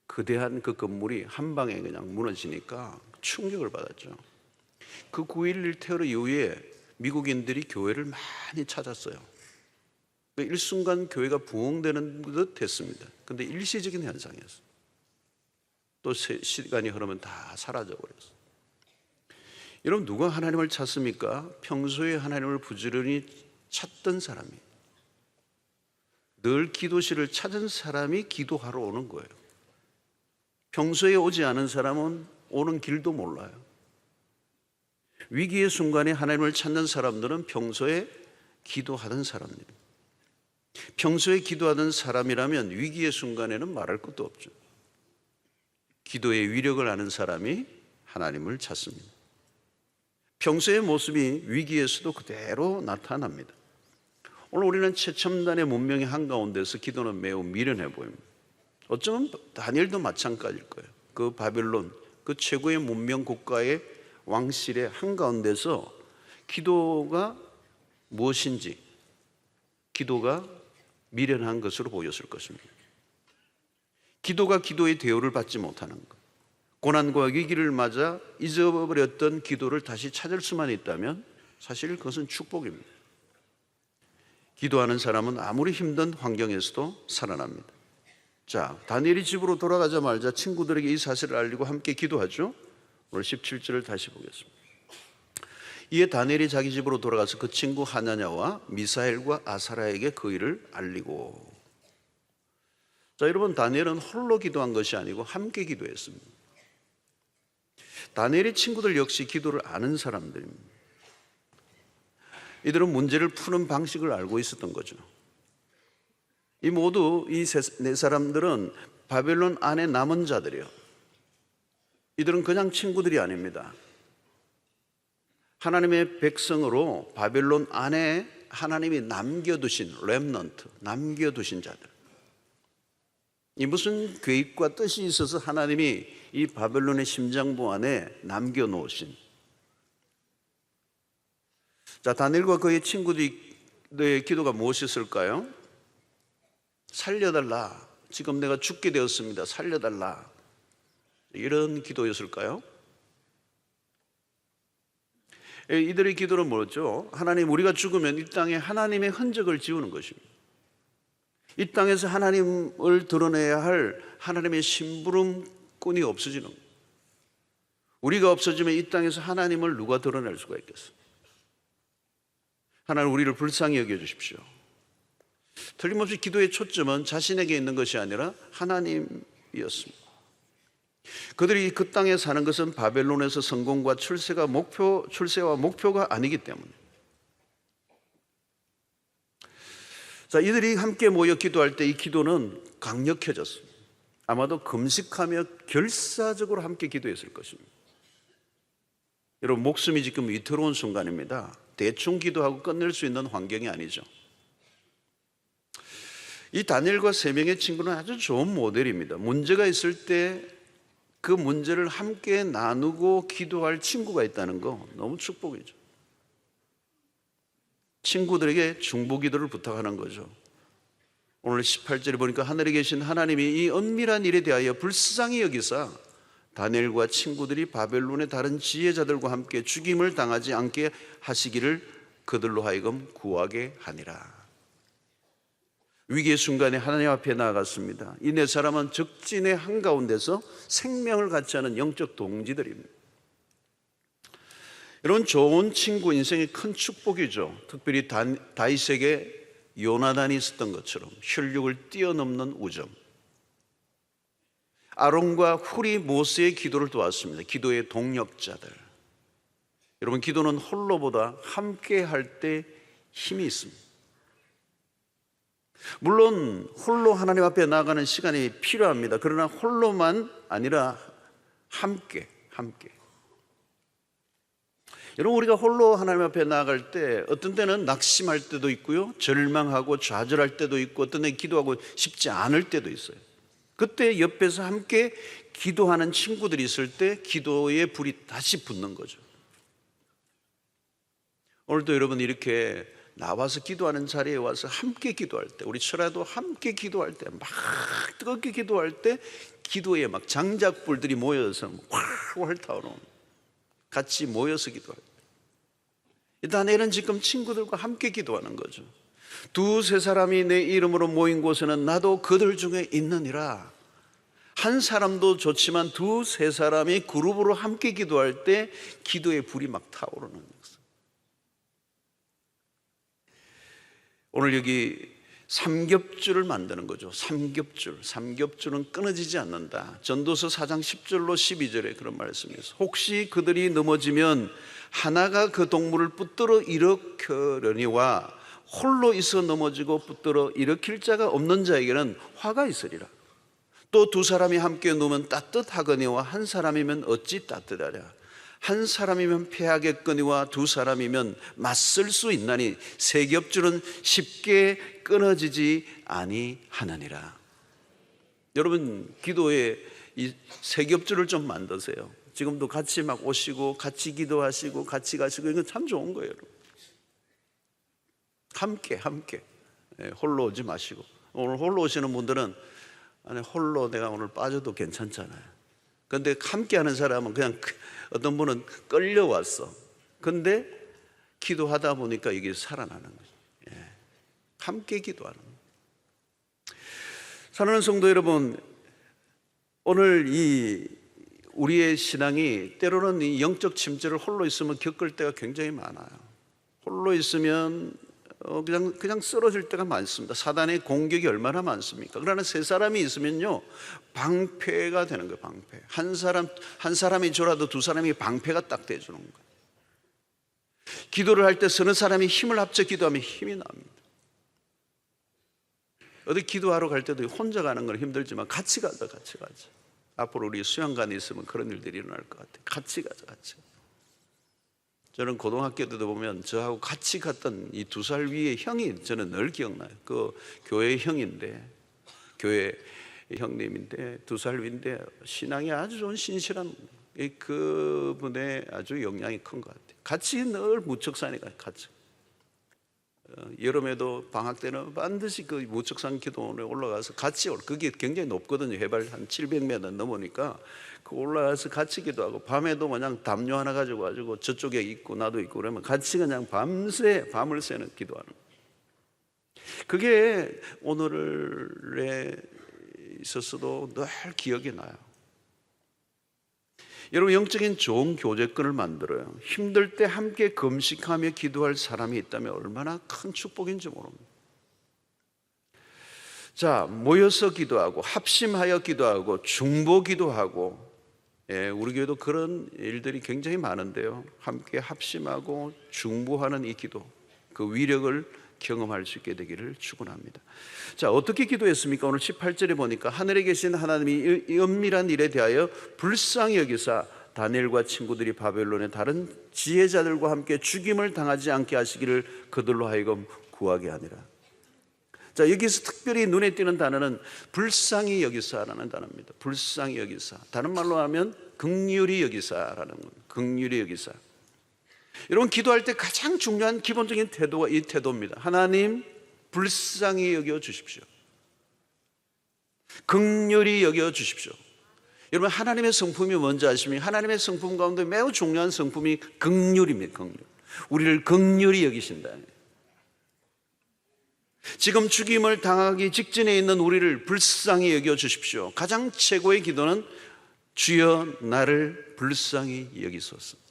거대한 그 건물이 한 방에 그냥 무너지니까 충격을 받았죠. 그 9.11 테러 이후에 미국인들이 교회를 많이 찾았어요. 일순간 교회가 부흥되는 듯 했습니다. 근데 일시적인 현상이었어요. 또 시간이 흐르면 다 사라져버렸어요. 여러분, 누가 하나님을 찾습니까? 평소에 하나님을 부지런히 찾던 사람이, 늘 기도실을 찾은 사람이 기도하러 오는 거예요. 평소에 오지 않은 사람은 오는 길도 몰라요. 위기의 순간에 하나님을 찾는 사람들은 평소에 기도하던 사람들입니다. 평소에 기도하던 사람이라면 위기의 순간에는 말할 것도 없죠. 기도의 위력을 아는 사람이 하나님을 찾습니다. 평소의 모습이 위기에서도 그대로 나타납니다. 오늘 우리는 최첨단의 문명의 한가운데서 기도는 매우 미련해 보입니다. 어쩌면 다니엘도 마찬가지일 거예요. 그 바벨론, 그 최고의 문명 국가의 왕실의 한가운데서 기도가 무엇인지, 기도가 미련한 것으로 보였을 것입니다. 기도가 기도의 대우를 받지 못하는 것, 고난과 위기를 맞아 잊어버렸던 기도를 다시 찾을 수만 있다면 사실 그것은 축복입니다. 기도하는 사람은 아무리 힘든 환경에서도 살아납니다. 자, 다니엘이 집으로 돌아가자마자 친구들에게 이 사실을 알리고 함께 기도하죠. 오늘 17절을 다시 보겠습니다. 이에 다니엘이 자기 집으로 돌아가서 그 친구 하나냐와 미사엘과 아사라에게 그 일을 알리고. 자, 여러분, 다니엘은 홀로 기도한 것이 아니고 함께 기도했습니다. 다니엘의 친구들 역시 기도를 아는 사람들입니다. 이들은 문제를 푸는 방식을 알고 있었던 거죠. 이 모두 이 네 사람들은 바벨론 안에 남은 자들이요. 이들은 그냥 친구들이 아닙니다. 하나님의 백성으로 바벨론 안에 하나님이 남겨두신 렘넌트, 남겨두신 자들. 이 무슨 계획과 뜻이 있어서 하나님이 이 바벨론의 심장부 안에 남겨놓으신. 자, 다니엘과 그의 친구들의 기도가 무엇이었을까요? 살려달라. 지금 내가 죽게 되었습니다. 살려달라. 이런 기도였을까요? 이들의 기도는 뭐였죠? 하나님, 우리가 죽으면 이 땅에 하나님의 흔적을 지우는 것입니다. 이 땅에서 하나님을 드러내야 할 하나님의 심부름꾼이 없어지는 거예요. 우리가 없어지면 이 땅에서 하나님을 누가 드러낼 수가 있겠어요? 하나님, 우리를 불쌍히 여겨주십시오. 틀림없이 기도의 초점은 자신에게 있는 것이 아니라 하나님이었습니다. 그들이 그 땅에 사는 것은 바벨론에서 성공과 출세와 목표가 아니기 때문에. 자, 이들이 함께 모여 기도할 때 이 기도는 강력해졌습니다. 아마도 금식하며 결사적으로 함께 기도했을 것입니다. 여러분, 목숨이 지금 위태로운 순간입니다. 대충 기도하고 끝낼 수 있는 환경이 아니죠. 이 다니엘과 세 명의 친구는 아주 좋은 모델입니다. 문제가 있을 때 그 문제를 함께 나누고 기도할 친구가 있다는 거 너무 축복이죠. 친구들에게 중보기도를 부탁하는 거죠. 오늘 18절에 보니까 하늘에 계신 하나님이 이 은밀한 일에 대하여 불쌍히 여기사 다니엘과 친구들이 바벨론의 다른 지혜자들과 함께 죽임을 당하지 않게 하시기를 그들로 하여금 구하게 하니라. 위기의 순간에 하나님 앞에 나아갔습니다. 이 네 사람은 적진의 한가운데서 생명을 같이 하는 영적 동지들입니다. 이런 좋은 친구 인생의 큰 축복이죠. 특별히 다윗에게 요나단이 있었던 것처럼 혈육을 뛰어넘는 우정. 아론과 훌이 모세의 기도를 도왔습니다. 기도의 동력자들. 여러분, 기도는 홀로보다 함께 할 때 힘이 있습니다. 물론 홀로 하나님 앞에 나아가는 시간이 필요합니다. 그러나 홀로만 아니라 함께. 여러분, 우리가 홀로 하나님 앞에 나아갈 때 어떤 때는 낙심할 때도 있고요, 절망하고 좌절할 때도 있고, 어떤 때는 기도하고 싶지 않을 때도 있어요. 그때 옆에서 함께 기도하는 친구들이 있을 때 기도의 불이 다시 붙는 거죠. 오늘도 여러분, 이렇게 나와서 기도하는 자리에 와서 함께 기도할 때, 우리 철야도 함께 기도할 때, 막 뜨겁게 기도할 때 기도에 막 장작불들이 모여서 활활 타오르는, 같이 모여서 기도할 때, 다니엘은 지금 친구들과 함께 기도하는 거죠. 두세 사람이 내 이름으로 모인 곳에는 나도 그들 중에 있느니라. 한 사람도 좋지만 두세 사람이 그룹으로 함께 기도할 때 기도의 불이 막 타오르는 거예요. 오늘 여기 삼겹줄을 만드는 거죠. 삼겹줄은 끊어지지 않는다. 전도서 4장 10절로 12절에 그런 말씀이 있어요. 혹시 그들이 넘어지면 하나가 그 동물을 붙들어 일으켜려니와 홀로 있어 넘어지고 붙들어 일으킬 자가 없는 자에게는 화가 있으리라. 또 두 사람이 함께 누우면 따뜻하거니와 한 사람이면 어찌 따뜻하랴. 한 사람이면 패하겠거니와 두 사람이면 맞설 수 있나니 세 겹줄은 쉽게 끊어지지 아니하느니라. 여러분, 기도에 이 세 겹줄을 좀 만드세요. 지금도 같이 막 오시고 같이 기도하시고 같이 가시고 이건 참 좋은 거예요. 여러분. 함께 홀로 오지 마시고. 오늘 홀로 오시는 분들은 아니 홀로 내가 오늘 빠져도 괜찮잖아요. 그런데 함께 하는 사람은 그냥 어떤 분은 끌려왔어. 근데 기도하다 보니까 이게 살아나는 거죠. 함께 기도하는 거예요. 사랑하는 성도 여러분, 오늘 이 우리의 신앙이 때로는 이 영적 침체를 홀로 있으면 겪을 때가 굉장히 많아요. 홀로 있으면 그냥 쓰러질 때가 많습니다. 사단의 공격이 얼마나 많습니까? 그러나 세 사람이 있으면요 방패가 되는 거예요. 방패. 한 사람이 줘라도 두 사람이 방패가 딱 돼주는 거예요. 기도를 할 때 서너 사람이 힘을 합쳐 기도하면 힘이 납니다. 어디 기도하러 갈 때도 혼자 가는 건 힘들지만 같이 가자. 앞으로 우리 수양관에 있으면 그런 일들이 일어날 것 같아요. 같이 가자. 저는 고등학교 때도 보면 저하고 같이 갔던 이 2살 위의 형이 저는 늘 기억나요. 그 교회 형인데, 교회 형님인데 2살 위인데 신앙이 아주 좋은 신실한 그분의 아주 영향이 큰 것 같아요. 같이 늘 무척산에 같이. 여름에도 방학 때는 반드시 그 무척산 기도원에 올라가서 같이 그게 굉장히 높거든요. 해발 한 700m 넘으니까 그 올라가서 같이 기도하고 밤에도 그냥 담요 하나 가지고 저쪽에 있고 나도 있고 그러면 같이 그냥 밤을 새는 기도하는 거예요. 그게 오늘에 있어서도 늘 기억이 나요. 여러분, 영적인 좋은 교제권을 만들어요. 힘들 때 함께 금식하며 기도할 사람이 있다면 얼마나 큰 축복인지 모릅니다. 자, 모여서 기도하고 합심하여 기도하고 중보 기도하고, 우리 교회도 그런 일들이 굉장히 많은데요. 함께 합심하고 중보하는 이 기도, 그 위력을 경험할 수 있게 되기를 축원합니다. 자, 어떻게 기도했습니까? 오늘 18절에 보니까 하늘에 계신 하나님이 이 은밀한 일에 대하여 불쌍히 여기사 다니엘과 친구들이 바벨론의 다른 지혜자들과 함께 죽임을 당하지 않게 하시기를 그들로 하여금 구하게 하니라. 자, 여기서 특별히 눈에 띄는 단어는 불쌍히 여기사라는 단어입니다. 불쌍히 여기사. 다른 말로 하면 긍휼히 여기사라는 겁니다. 긍휼히 여기사. 여러분, 기도할 때 가장 중요한 기본적인 태도가 이 태도입니다. 하나님, 불쌍히 여겨 주십시오. 긍휼히 여겨 주십시오. 여러분, 하나님의 성품이 뭔지 아십니까? 하나님의 성품 가운데 매우 중요한 성품이 긍휼입니다. 긍휼. 우리를 긍휼히 여기신다. 지금 죽임을 당하기 직전에 있는 우리를 불쌍히 여겨 주십시오. 가장 최고의 기도는 주여 나를 불쌍히 여기소서.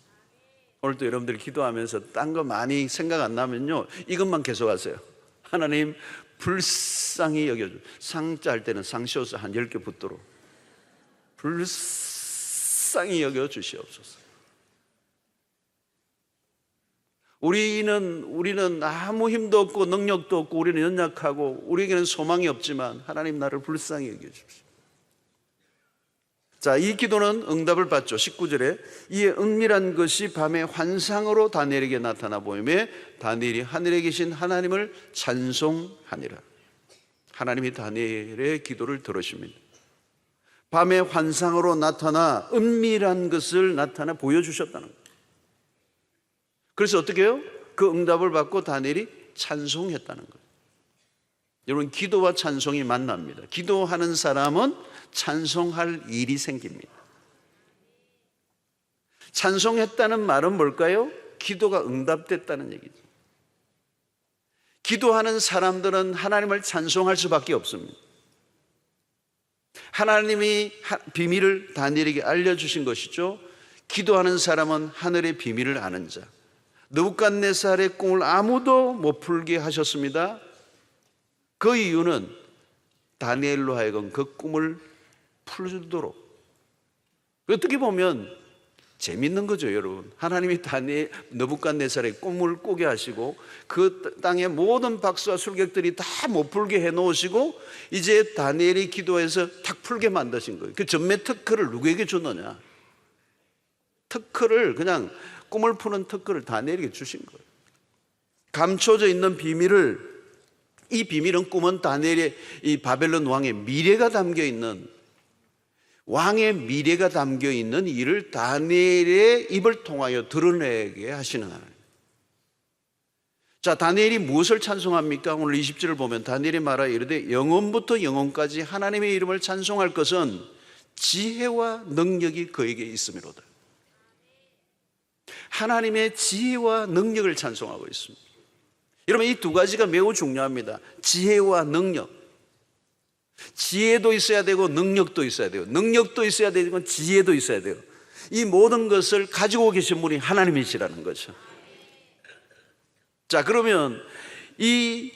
오늘도 여러분들 기도하면서 딴 거 많이 생각 안 나면요 이것만 계속 하세요. 하나님 불쌍히 여겨줘. 상자 할 때는 상시오서 한 10개 붙도록 불쌍히 여겨 주시옵소서. 우리는 아무 힘도 없고 능력도 없고 우리는 연약하고 우리에게는 소망이 없지만 하나님 나를 불쌍히 여겨 주십시오. 자, 이 기도는 응답을 받죠. 19절에 이에 은밀한 것이 밤에 환상으로 다니엘에게 나타나 보이매 다니엘이 하늘에 계신 하나님을 찬송하니라. 하나님이 다니엘의 기도를 들으십니다. 밤에 환상으로 나타나 은밀한 것을 나타나 보여주셨다는 거예요. 그래서 어떻게 해요? 그 응답을 받고 다니엘이 찬송했다는 거예요. 여러분, 기도와 찬송이 만납니다. 기도하는 사람은 찬송할 일이 생깁니다. 찬송했다는 말은 뭘까요? 기도가 응답됐다는 얘기죠. 기도하는 사람들은 하나님을 찬송할 수밖에 없습니다. 하나님이 비밀을 다니엘에게 알려주신 것이죠. 기도하는 사람은 하늘의 비밀을 아는 자. 느부갓네살의 꿈을 아무도 못 풀게 하셨습니다. 그 이유는 다니엘로 하여금 그 꿈을 풀도록. 어떻게 보면 재밌는 거죠, 여러분. 하나님이 느부갓네살의 꿈을 꾸게 하시고 그 땅의 모든 박수와 술객들이 다 못 풀게 해놓으시고 이제 다니엘이 기도해서 탁 풀게 만드신 거예요. 그 전매 특허를 누구에게 줬느냐? 특허를, 그냥 꿈을 푸는 특허를 다니엘에게 주신 거예요. 감춰져 있는 비밀을, 이 비밀은 꿈은 다니엘의 이 바벨론 왕의 미래가 담겨 있는, 왕의 미래가 담겨 있는 일을 다니엘의 입을 통하여 드러내게 하시는 하나님. 자, 다니엘이 무엇을 찬송합니까? 오늘 20절을 보면 다니엘이 말하여 이르되 영원부터 영원까지 하나님의 이름을 찬송할 것은 지혜와 능력이 그에게 있음이로다. 하나님의 지혜와 능력을 찬송하고 있습니다. 여러분, 이 두 가지가 매우 중요합니다. 지혜와 능력. 지혜도 있어야 되고 능력도 있어야 돼요. 능력도 있어야 되고 지혜도 있어야 돼요. 이 모든 것을 가지고 계신 분이 하나님이시라는 거죠. 자, 그러면 이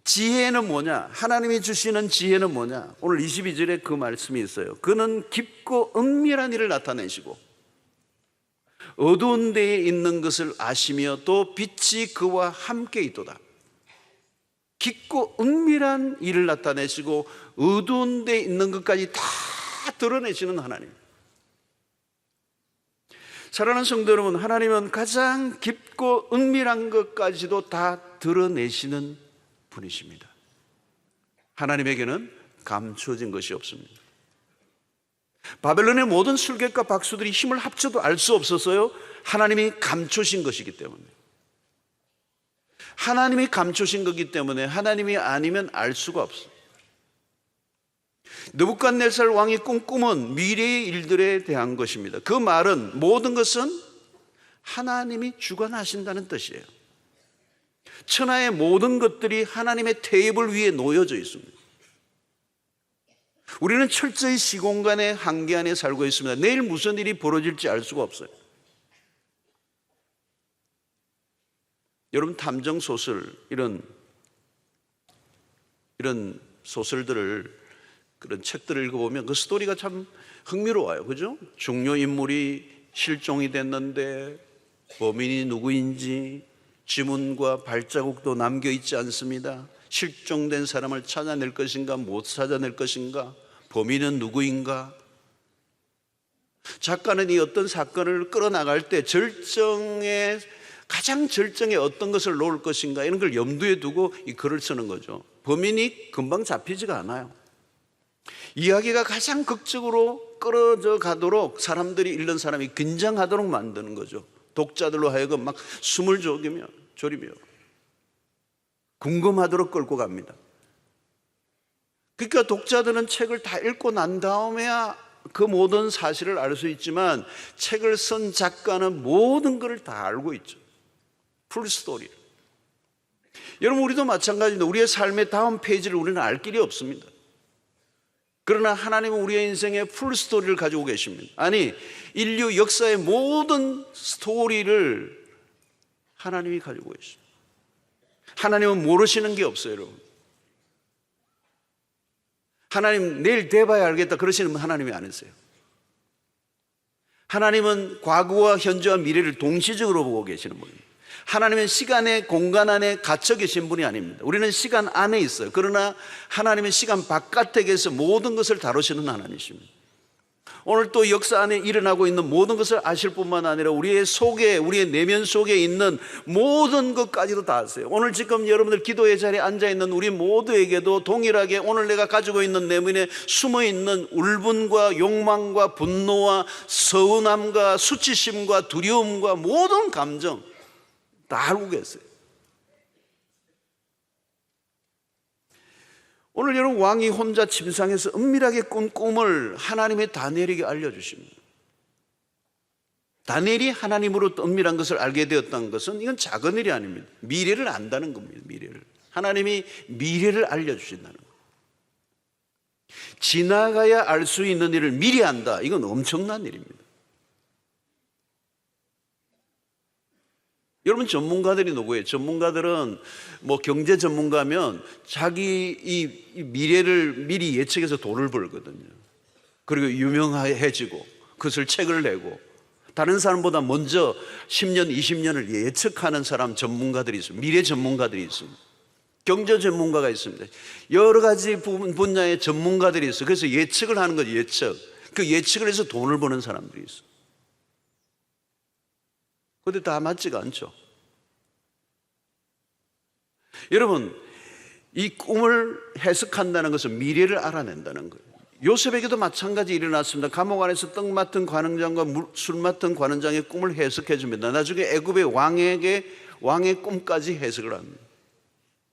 지혜는 뭐냐? 하나님이 주시는 지혜는 뭐냐? 오늘 22절에 그 말씀이 있어요. 그는 깊고 은밀한 일을 나타내시고 어두운 데에 있는 것을 아시며 또 빛이 그와 함께 있도다. 깊고 은밀한 일을 나타내시고 어두운 데 있는 것까지 다 드러내시는 하나님. 사랑하는 성도 여러분, 하나님은 가장 깊고 은밀한 것까지도 다 드러내시는 분이십니다. 하나님에게는 감춰진 것이 없습니다. 바벨론의 모든 술객과 박수들이 힘을 합쳐도 알 수 없었어요. 하나님이 감추신 것이기 때문에. 하나님이 감추신 거기 때문에 하나님이 아니면 알 수가 없어요. 느부갓네살 왕이 꿈은 미래의 일들에 대한 것입니다. 그 말은 모든 것은 하나님이 주관하신다는 뜻이에요. 천하의 모든 것들이 하나님의 테이블 위에 놓여져 있습니다. 우리는 철저히 시공간의 한계 안에 살고 있습니다. 내일 무슨 일이 벌어질지 알 수가 없어요. 여러분, 탐정 소설, 이런 소설들을, 그런 책들을 읽어보면 그 스토리가 참 흥미로워요. 그죠? 중요 인물이 실종이 됐는데 범인이 누구인지 지문과 발자국도 남겨 있지 않습니다. 실종된 사람을 찾아낼 것인가, 못 찾아낼 것인가, 범인은 누구인가. 작가는 이 어떤 사건을 끌어나갈 때 가장 절정에 어떤 것을 놓을 것인가, 이런 걸 염두에 두고 이 글을 쓰는 거죠. 범인이 금방 잡히지가 않아요. 이야기가 가장 극적으로 끌어져 가도록 사람들이, 읽는 사람이 긴장하도록 만드는 거죠. 독자들로 하여금 막 숨을 조리며 궁금하도록 끌고 갑니다. 그러니까 독자들은 책을 다 읽고 난 다음에야 그 모든 사실을 알 수 있지만 책을 쓴 작가는 모든 것을 다 알고 있죠. 풀스토리. 여러분, 우리도 마찬가지입니다. 우리의 삶의 다음 페이지를 우리는 알 길이 없습니다. 그러나 하나님은 우리의 인생의 풀스토리를 가지고 계십니다. 아니, 인류 역사의 모든 스토리를 하나님이 가지고 계십니다. 하나님은 모르시는 게 없어요, 여러분. 하나님 내일 돼봐야 알겠다 그러시는 분 하나님이 아니세요. 하나님은 과거와 현재와 미래를 동시적으로 보고 계시는 분입니다. 하나님은 시간의 공간 안에 갇혀 계신 분이 아닙니다. 우리는 시간 안에 있어요. 그러나 하나님은 시간 바깥에 계서 모든 것을 다루시는 하나님이십니다. 오늘 또 역사 안에 일어나고 있는 모든 것을 아실 뿐만 아니라 우리의 속에, 우리의 내면 속에 있는 모든 것까지도 다 아세요. 오늘 지금 여러분들 기도의 자리에 앉아있는 우리 모두에게도 동일하게 오늘 내가 가지고 있는 내면에 숨어있는 울분과 욕망과 분노와 서운함과 수치심과 두려움과 모든 감정 다 알고 계세요. 오늘 여러분, 왕이 혼자 침상에서 은밀하게 꾼 꿈을 하나님의 다니엘에게 알려주십니다. 다니엘이 하나님으로 은밀한 것을 알게 되었다는 것은 이건 작은 일이 아닙니다. 미래를 안다는 겁니다. 미래를. 하나님이 미래를 알려주신다는 것. 지나가야 알 수 있는 일을 미리 안다. 이건 엄청난 일입니다. 여러분, 전문가들이 누구예요? 전문가들은 뭐 경제 전문가면 자기 이 미래를 미리 예측해서 돈을 벌거든요. 그리고 유명해지고 그것을 책을 내고 다른 사람보다 먼저 10년, 20년을 예측하는 사람, 전문가들이 있습니다. 미래 전문가들이 있습니다. 경제 전문가가 있습니다. 여러 가지 분야의 전문가들이 있어요. 그래서 예측을 하는 거죠. 예측. 그 예측을 해서 돈을 버는 사람들이 있어요. 그런데 다 맞지가 않죠. 여러분, 이 꿈을 해석한다는 것은 미래를 알아낸다는 거예요. 요셉에게도 마찬가지 일어났습니다. 감옥 안에서 떡 맡은 관원장과 술 맡은 관원장의 꿈을 해석해 줍니다. 나중에 애굽의 왕의 꿈까지 해석을 합니다.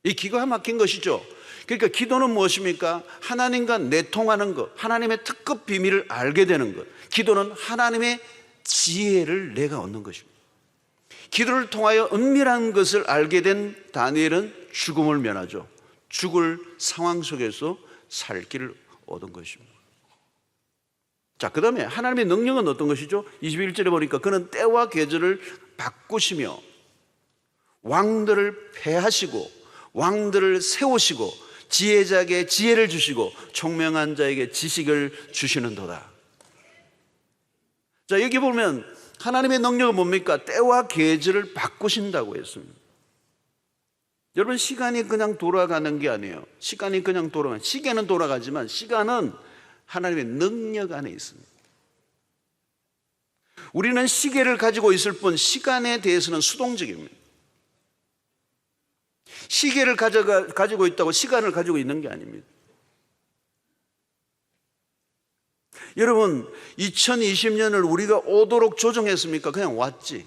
이 기가 막힌 것이죠. 그러니까 기도는 무엇입니까? 하나님과 내통하는 것, 하나님의 특급 비밀을 알게 되는 것. 기도는 하나님의 지혜를 내가 얻는 것입니다. 기도를 통하여 은밀한 것을 알게 된 다니엘은 죽음을 면하죠. 죽을 상황 속에서 살 길을 얻은 것입니다. 자, 그 다음에 하나님의 능력은 어떤 것이죠? 21절에 보니까 그는 때와 계절을 바꾸시며 왕들을 패하시고 왕들을 세우시고 지혜자에게 지혜를 주시고 총명한 자에게 지식을 주시는도다. 자, 여기 보면 하나님의 능력은 뭡니까? 때와 계절을 바꾸신다고 했습니다. 여러분, 시간이 그냥 돌아가는 게 아니에요. 시간이 그냥 시계는 돌아가지만 시간은 하나님의 능력 안에 있습니다. 우리는 시계를 가지고 있을 뿐 시간에 대해서는 수동적입니다. 시계를 가지고 있다고 시간을 가지고 있는 게 아닙니다. 여러분, 2020년을 우리가 오도록 조정했습니까? 그냥 왔지.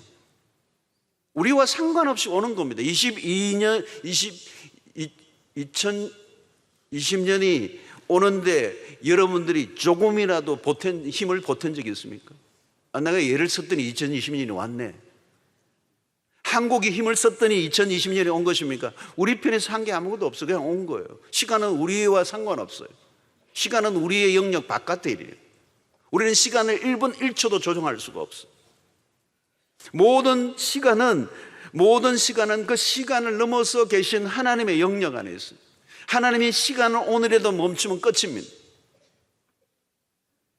우리와 상관없이 오는 겁니다. 2020년이 오는데 여러분들이 조금이라도 힘을 보탠 적이 있습니까? 내가 예를 썼더니 2020년이 왔네. 한국이 힘을 썼더니 2020년이 온 것입니까? 우리 편에서 한 게 아무것도 없어. 그냥 온 거예요. 시간은 우리와 상관없어요. 시간은 우리의 영역 바깥의 일이에요. 우리는 시간을 1분 1초도 조정할 수가 없어요. 모든 시간은 그 시간을 넘어서 계신 하나님의 영역 안에 있어요. 하나님이 시간을 오늘에도 멈추면 끝입니다.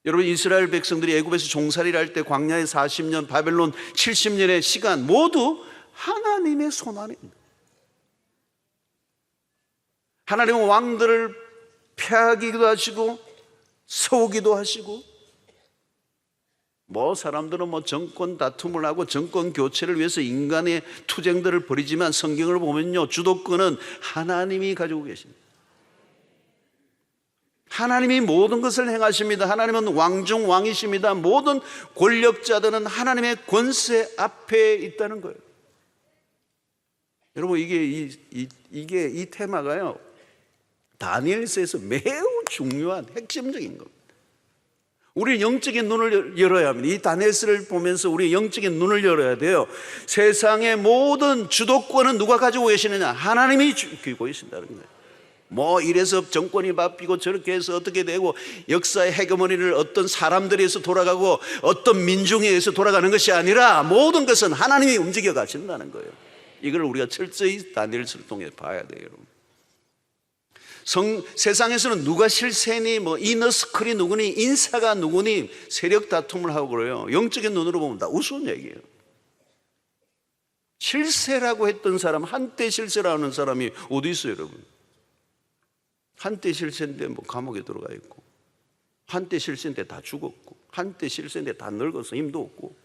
여러분, 이스라엘 백성들이 애굽에서 종살이를 할 때 광야의 40년, 바벨론 70년의 시간 모두 하나님의 손 안입니다. 하나님은 왕들을 패하기도 하시고 세우기도 하시고, 사람들은 정권 다툼을 하고 정권 교체를 위해서 인간의 투쟁들을 벌이지만 성경을 보면요, 주도권은 하나님이 가지고 계십니다. 하나님이 모든 것을 행하십니다. 하나님은 왕중 왕이십니다. 모든 권력자들은 하나님의 권세 앞에 있다는 거예요. 여러분, 이게 이 테마가요, 다니엘서에서 매우 중요한 핵심적인 겁니다. 우리 영적인 눈을 열어야 합니다. 이 다니엘서를 보면서 우리 영적인 눈을 열어야 돼요. 세상의 모든 주도권은 누가 가지고 계시느냐? 하나님이 쥐고 계신다는 거예요. 이래서 정권이 바뀌고 저렇게 해서 어떻게 되고 역사의 헤게모니를 어떤 사람들이 해서 돌아가고 어떤 민중에 의해서 돌아가는 것이 아니라 모든 것은 하나님이 움직여 가신다는 거예요. 이걸 우리가 철저히 다니엘서를 통해 봐야 돼요, 여러분. 세상에서는 누가 실세니, 이너스클이 누구니, 인사가 누구니 세력 다툼을 하고 그래요. 영적인 눈으로 보면 다 우스운 얘기예요. 실세라고 했던 사람, 한때 실세라고 하는 사람이 어디 있어요, 여러분? 한때 실세인데 감옥에 들어가 있고, 한때 실세인데 다 죽었고, 한때 실세인데 다 늙어서 힘도 없고.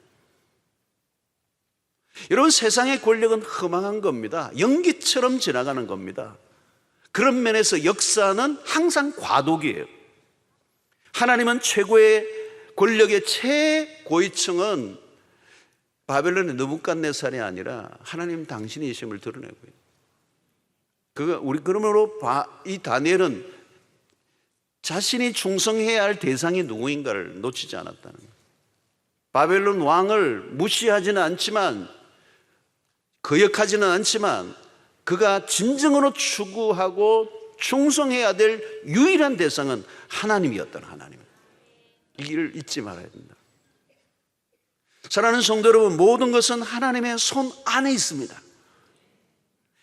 여러분, 세상의 권력은 허망한 겁니다. 연기처럼 지나가는 겁니다. 그런 면에서 역사는 항상 과도기예요. 하나님은 최고의 권력의 최고위층은 바벨론의 느부갓네살이 아니라 하나님 당신이심을 드러내고 있어요. 그러므로 이 다니엘은 자신이 충성해야 할 대상이 누구인가를 놓치지 않았다는 거예요. 바벨론 왕을 무시하지는 않지만, 거역하지는 않지만, 그가 진정으로 추구하고 충성해야 될 유일한 대상은 하나님이었던 하나님. 이를 잊지 말아야 된다. 사랑하는 성도 여러분, 모든 것은 하나님의 손 안에 있습니다.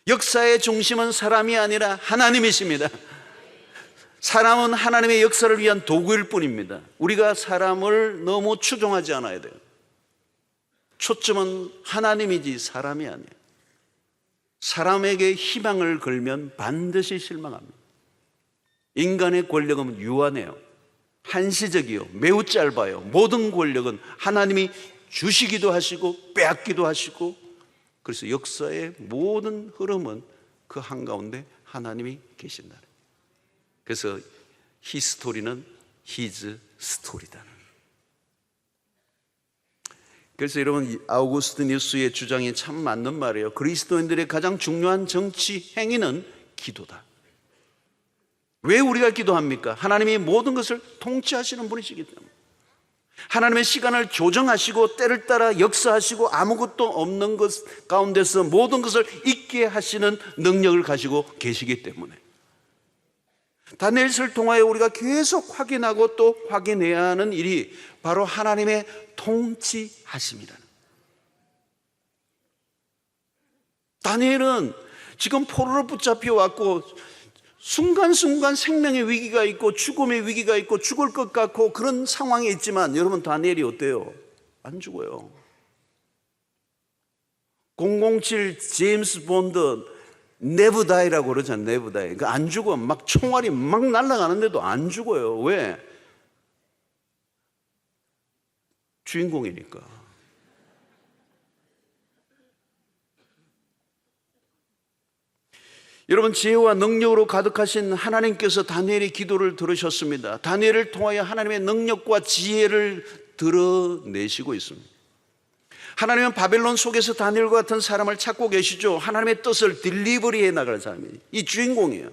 역사의 중심은 사람이 아니라 하나님이십니다. 사람은 하나님의 역사를 위한 도구일 뿐입니다. 우리가 사람을 너무 추종하지 않아야 돼요. 초점은 하나님이지 사람이 아니에요. 사람에게 희망을 걸면 반드시 실망합니다. 인간의 권력은 유한해요. 한시적이요, 매우 짧아요. 모든 권력은 하나님이 주시기도 하시고 빼앗기도 하시고, 그래서 역사의 모든 흐름은 그 한가운데 하나님이 계신다. 그래서 히스토리는 히즈 스토리다. 그래서 여러분, 아우구스티누스의 주장이 참 맞는 말이에요. 그리스도인들의 가장 중요한 정치 행위는 기도다. 왜 우리가 기도합니까? 하나님이 모든 것을 통치하시는 분이시기 때문에. 하나님의 시간을 조정하시고 때를 따라 역사하시고 아무것도 없는 것 가운데서 모든 것을 있게 하시는 능력을 가지고 계시기 때문에. 다니엘서를 통하여 우리가 계속 확인하고 또 확인해야 하는 일이 바로 하나님의 통치하심이라는. 다니엘은 지금 포로로 붙잡혀 왔고 순간순간 생명의 위기가 있고 죽음의 위기가 있고 죽을 것 같고 그런 상황에 있지만, 여러분, 다니엘이 어때요? 안 죽어요. 007 제임스 본드 네버 다이라고 그러잖아요. 네버 다이. 그러니까 안 죽어. 막 총알이 막 날아가는데도 안 죽어요. 왜? 주인공이니까. 여러분, 지혜와 능력으로 가득하신 하나님께서 다니엘의 기도를 들으셨습니다. 다니엘을 통하여 하나님의 능력과 지혜를 드러내시고 있습니다. 하나님은 바벨론 속에서 다니엘과 같은 사람을 찾고 계시죠. 하나님의 뜻을 딜리버리해 나갈 사람이 이 주인공이에요.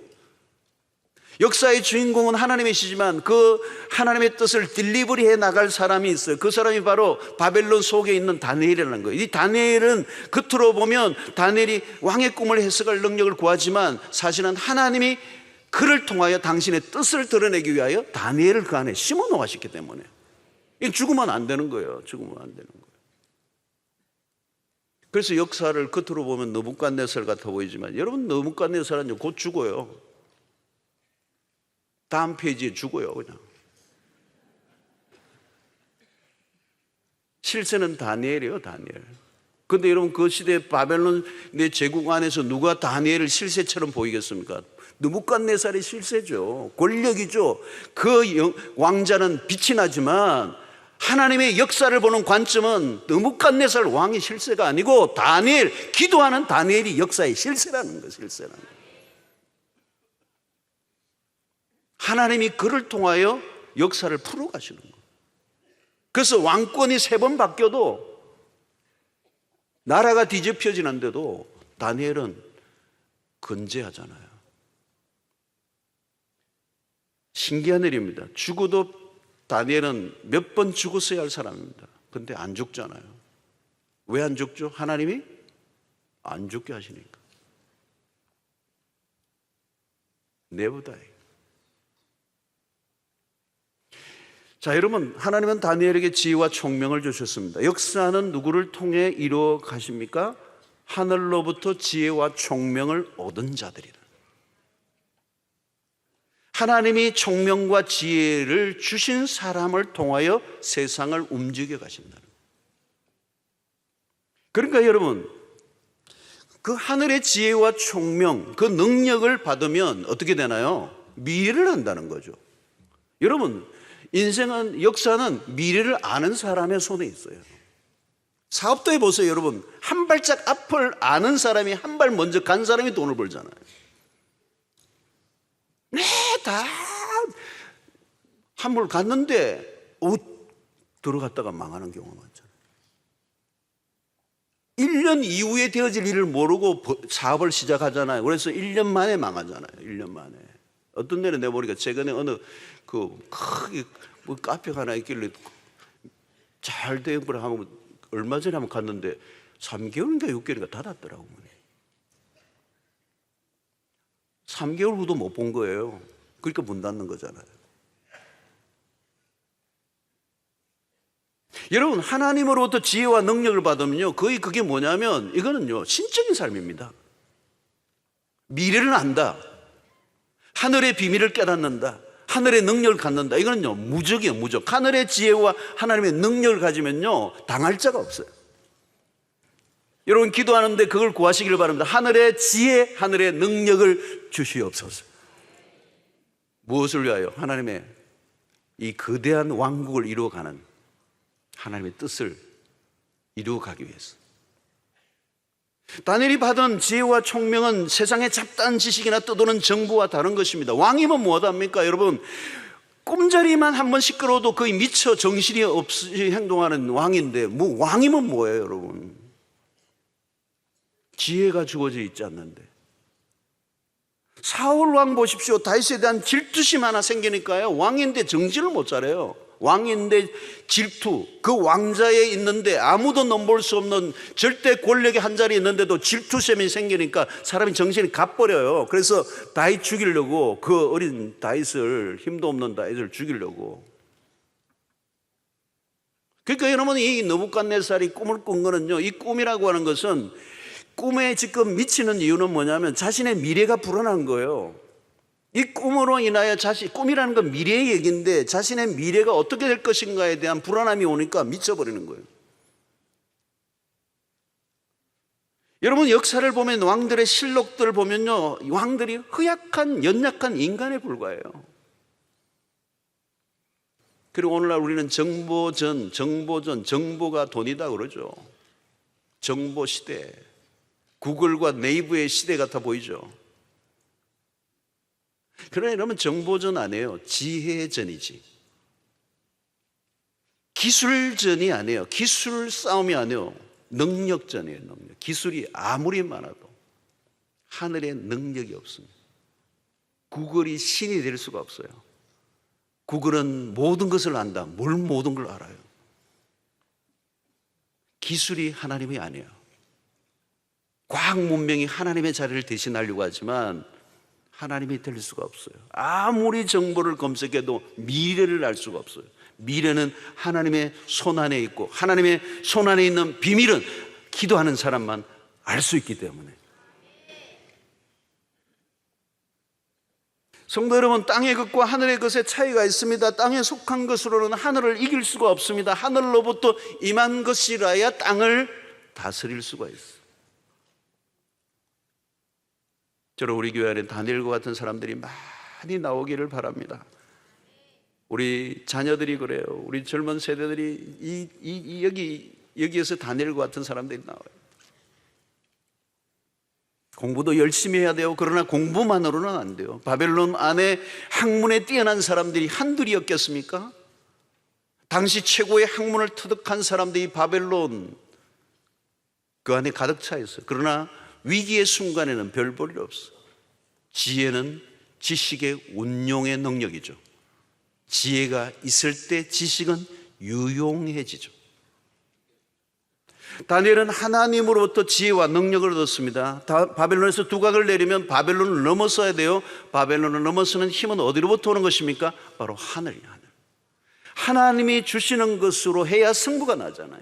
역사의 주인공은 하나님이시지만 그 하나님의 뜻을 딜리버리해 나갈 사람이 있어요. 그 사람이 바로 바벨론 속에 있는 다니엘이라는 거예요. 이 다니엘은 겉으로 보면 다니엘이 왕의 꿈을 해석할 능력을 구하지만, 사실은 하나님이 그를 통하여 당신의 뜻을 드러내기 위하여 다니엘을 그 안에 심어 놓으셨기 때문에 죽으면 안 되는 거예요. 죽으면 안 되는 거예요. 그래서 역사를 겉으로 보면 느부갓네살 같아 보이지만, 여러분, 느부갓네살은 곧 죽어요. 다음 페이지에 죽어요. 그냥. 실세는 다니엘이에요. 다니엘. 근데 여러분, 그 시대 바벨론 내 제국 안에서 누가 다니엘을 실세처럼 보이겠습니까? 느부갓네살이 실세죠. 권력이죠. 그 왕자는 빛이 나지만 하나님의 역사를 보는 관점은 느부갓네살 왕이 실세가 아니고 다니엘, 기도하는 다니엘이 역사의 실세라는 거예요. 실세라는 거예요. 하나님이 그를 통하여 역사를 풀어가시는 거예요. 그래서 왕권이 3번 바뀌어도, 나라가 뒤집혀지는데도 다니엘은 건재하잖아요. 신기한 일입니다. 죽어도 다니엘은 몇 번 죽었어야 할 사람입니다. 근데 안 죽잖아요. 왜 안 죽죠? 하나님이 안 죽게 하시니까. Never die. 자, 여러분, 하나님은 다니엘에게 지혜와 총명을 주셨습니다. 역사는 누구를 통해 이루어 가십니까? 하늘로부터 지혜와 총명을 얻은 자들이라. 하나님이 총명과 지혜를 주신 사람을 통하여 세상을 움직여 가신다. 그러니까 여러분, 그 하늘의 지혜와 총명, 그 능력을 받으면 어떻게 되나요? 미래를 안다는 거죠. 여러분, 인생은, 역사는 미래를 아는 사람의 손에 있어요. 사업도 해보세요. 여러분, 한 발짝 앞을 아는 사람이, 한 발 먼저 간 사람이 돈을 벌잖아요. 네, 다 한 발 갔는데 들어갔다가 망하는 경우가 많잖아요. 1년 이후에 되어질 일을 모르고 사업을 시작하잖아요. 그래서 1년 만에 망하잖아요. 1년 만에. 어떤 데는 내가 보니까 최근에 어느 그 크게 뭐 카페가 하나 있길래 잘 대응을 하면 얼마 전에 한번 갔는데 3개월인가 6개월인가 닫았더라고. 3개월 후도 못 본 거예요. 그러니까 문 닫는 거잖아요. 여러분, 하나님으로부터 지혜와 능력을 받으면요, 거의 그게 뭐냐면 이거는요 신적인 삶입니다. 미래를 안다, 하늘의 비밀을 깨닫는다, 하늘의 능력을 갖는다. 이거는요 무적이에요. 무적. 하늘의 지혜와 하나님의 능력을 가지면요 당할 자가 없어요. 여러분, 기도하는데 그걸 구하시기를 바랍니다. 하늘의 지혜, 하늘의 능력을 주시옵소서. 무엇을 위하여? 하나님의 이 거대한 왕국을 이루어가는 하나님의 뜻을 이루어가기 위해서. 다니엘이 받은 지혜와 총명은 세상의 잡다한 지식이나 떠도는 정보와 다른 것입니다. 왕이면 뭐합니까? 여러분, 꿈자리만 한번 시끄러워도 거의 미쳐 정신이 없이 행동하는 왕인데, 뭐 왕이면 뭐예요, 여러분? 지혜가 주어져 있지 않는데. 사울 왕 보십시오. 다윗에 대한 질투심 하나 생기니까요 왕인데 정신을 못 차려요. 왕인데 질투, 그 왕자에 있는데 아무도 넘볼 수 없는 절대 권력의 한 자리에 있는데도 질투심이 생기니까 사람이 정신이 가버려요. 그래서 다윗 죽이려고, 그 어린 다윗을, 힘도 없는 다윗을 죽이려고. 그러니까 여러분, 이 느부갓네살이 꿈을 꾼 거는요, 이 꿈이라고 하는 것은, 꿈에 지금 미치는 이유는 뭐냐면 자신의 미래가 불안한 거예요. 이 꿈으로 인하여 꿈이라는 건 미래의 얘기인데 자신의 미래가 어떻게 될 것인가에 대한 불안함이 오니까 미쳐버리는 거예요. 여러분, 역사를 보면, 왕들의 실록들을 보면요, 왕들이 허약한 연약한 인간에 불과해요. 그리고 오늘날 우리는 정보가 돈이다 그러죠. 정보 시대, 구글과 네이버의 시대 같아 보이죠. 그러나 여러분, 정보전 아니에요. 지혜전이지. 기술전이 아니에요. 기술 싸움이 아니에요. 능력전이에요. 능력. 기술이 아무리 많아도 하늘에 능력이 없습니다. 구글이 신이 될 수가 없어요. 구글은 모든 것을 안다. 뭘 모든 걸 알아요. 기술이 하나님이 아니에요. 과학 문명이 하나님의 자리를 대신하려고 하지만 하나님이 될 수가 없어요. 아무리 정보를 검색해도 미래를 알 수가 없어요. 미래는 하나님의 손 안에 있고, 하나님의 손 안에 있는 비밀은 기도하는 사람만 알 수 있기 때문에. 성도 여러분, 땅의 것과 하늘의 것에 차이가 있습니다. 땅에 속한 것으로는 하늘을 이길 수가 없습니다. 하늘로부터 임한 것이라야 땅을 다스릴 수가 있어요. 저는 우리 교회 안에 다니엘과 같은 사람들이 많이 나오기를 바랍니다. 우리 자녀들이 그래요. 우리 젊은 세대들이 여기에서 다니엘과 같은 사람들이 나와요. 공부도 열심히 해야 돼요. 그러나 공부만으로는 안 돼요. 바벨론 안에 학문에 뛰어난 사람들이 한둘이었겠습니까? 당시 최고의 학문을 터득한 사람들이 바벨론 그 안에 가득 차 있어요. 그러나 위기의 순간에는 별 볼 일 없어. 지혜는 지식의 운용의 능력이죠. 지혜가 있을 때 지식은 유용해지죠. 다니엘은 하나님으로부터 지혜와 능력을 얻었습니다. 바벨론에서 두각을 내리면 바벨론을 넘어서야 돼요. 바벨론을 넘어서는 힘은 어디로부터 오는 것입니까? 바로 하늘이에요. 하늘. 하나님이 주시는 것으로 해야 승부가 나잖아요.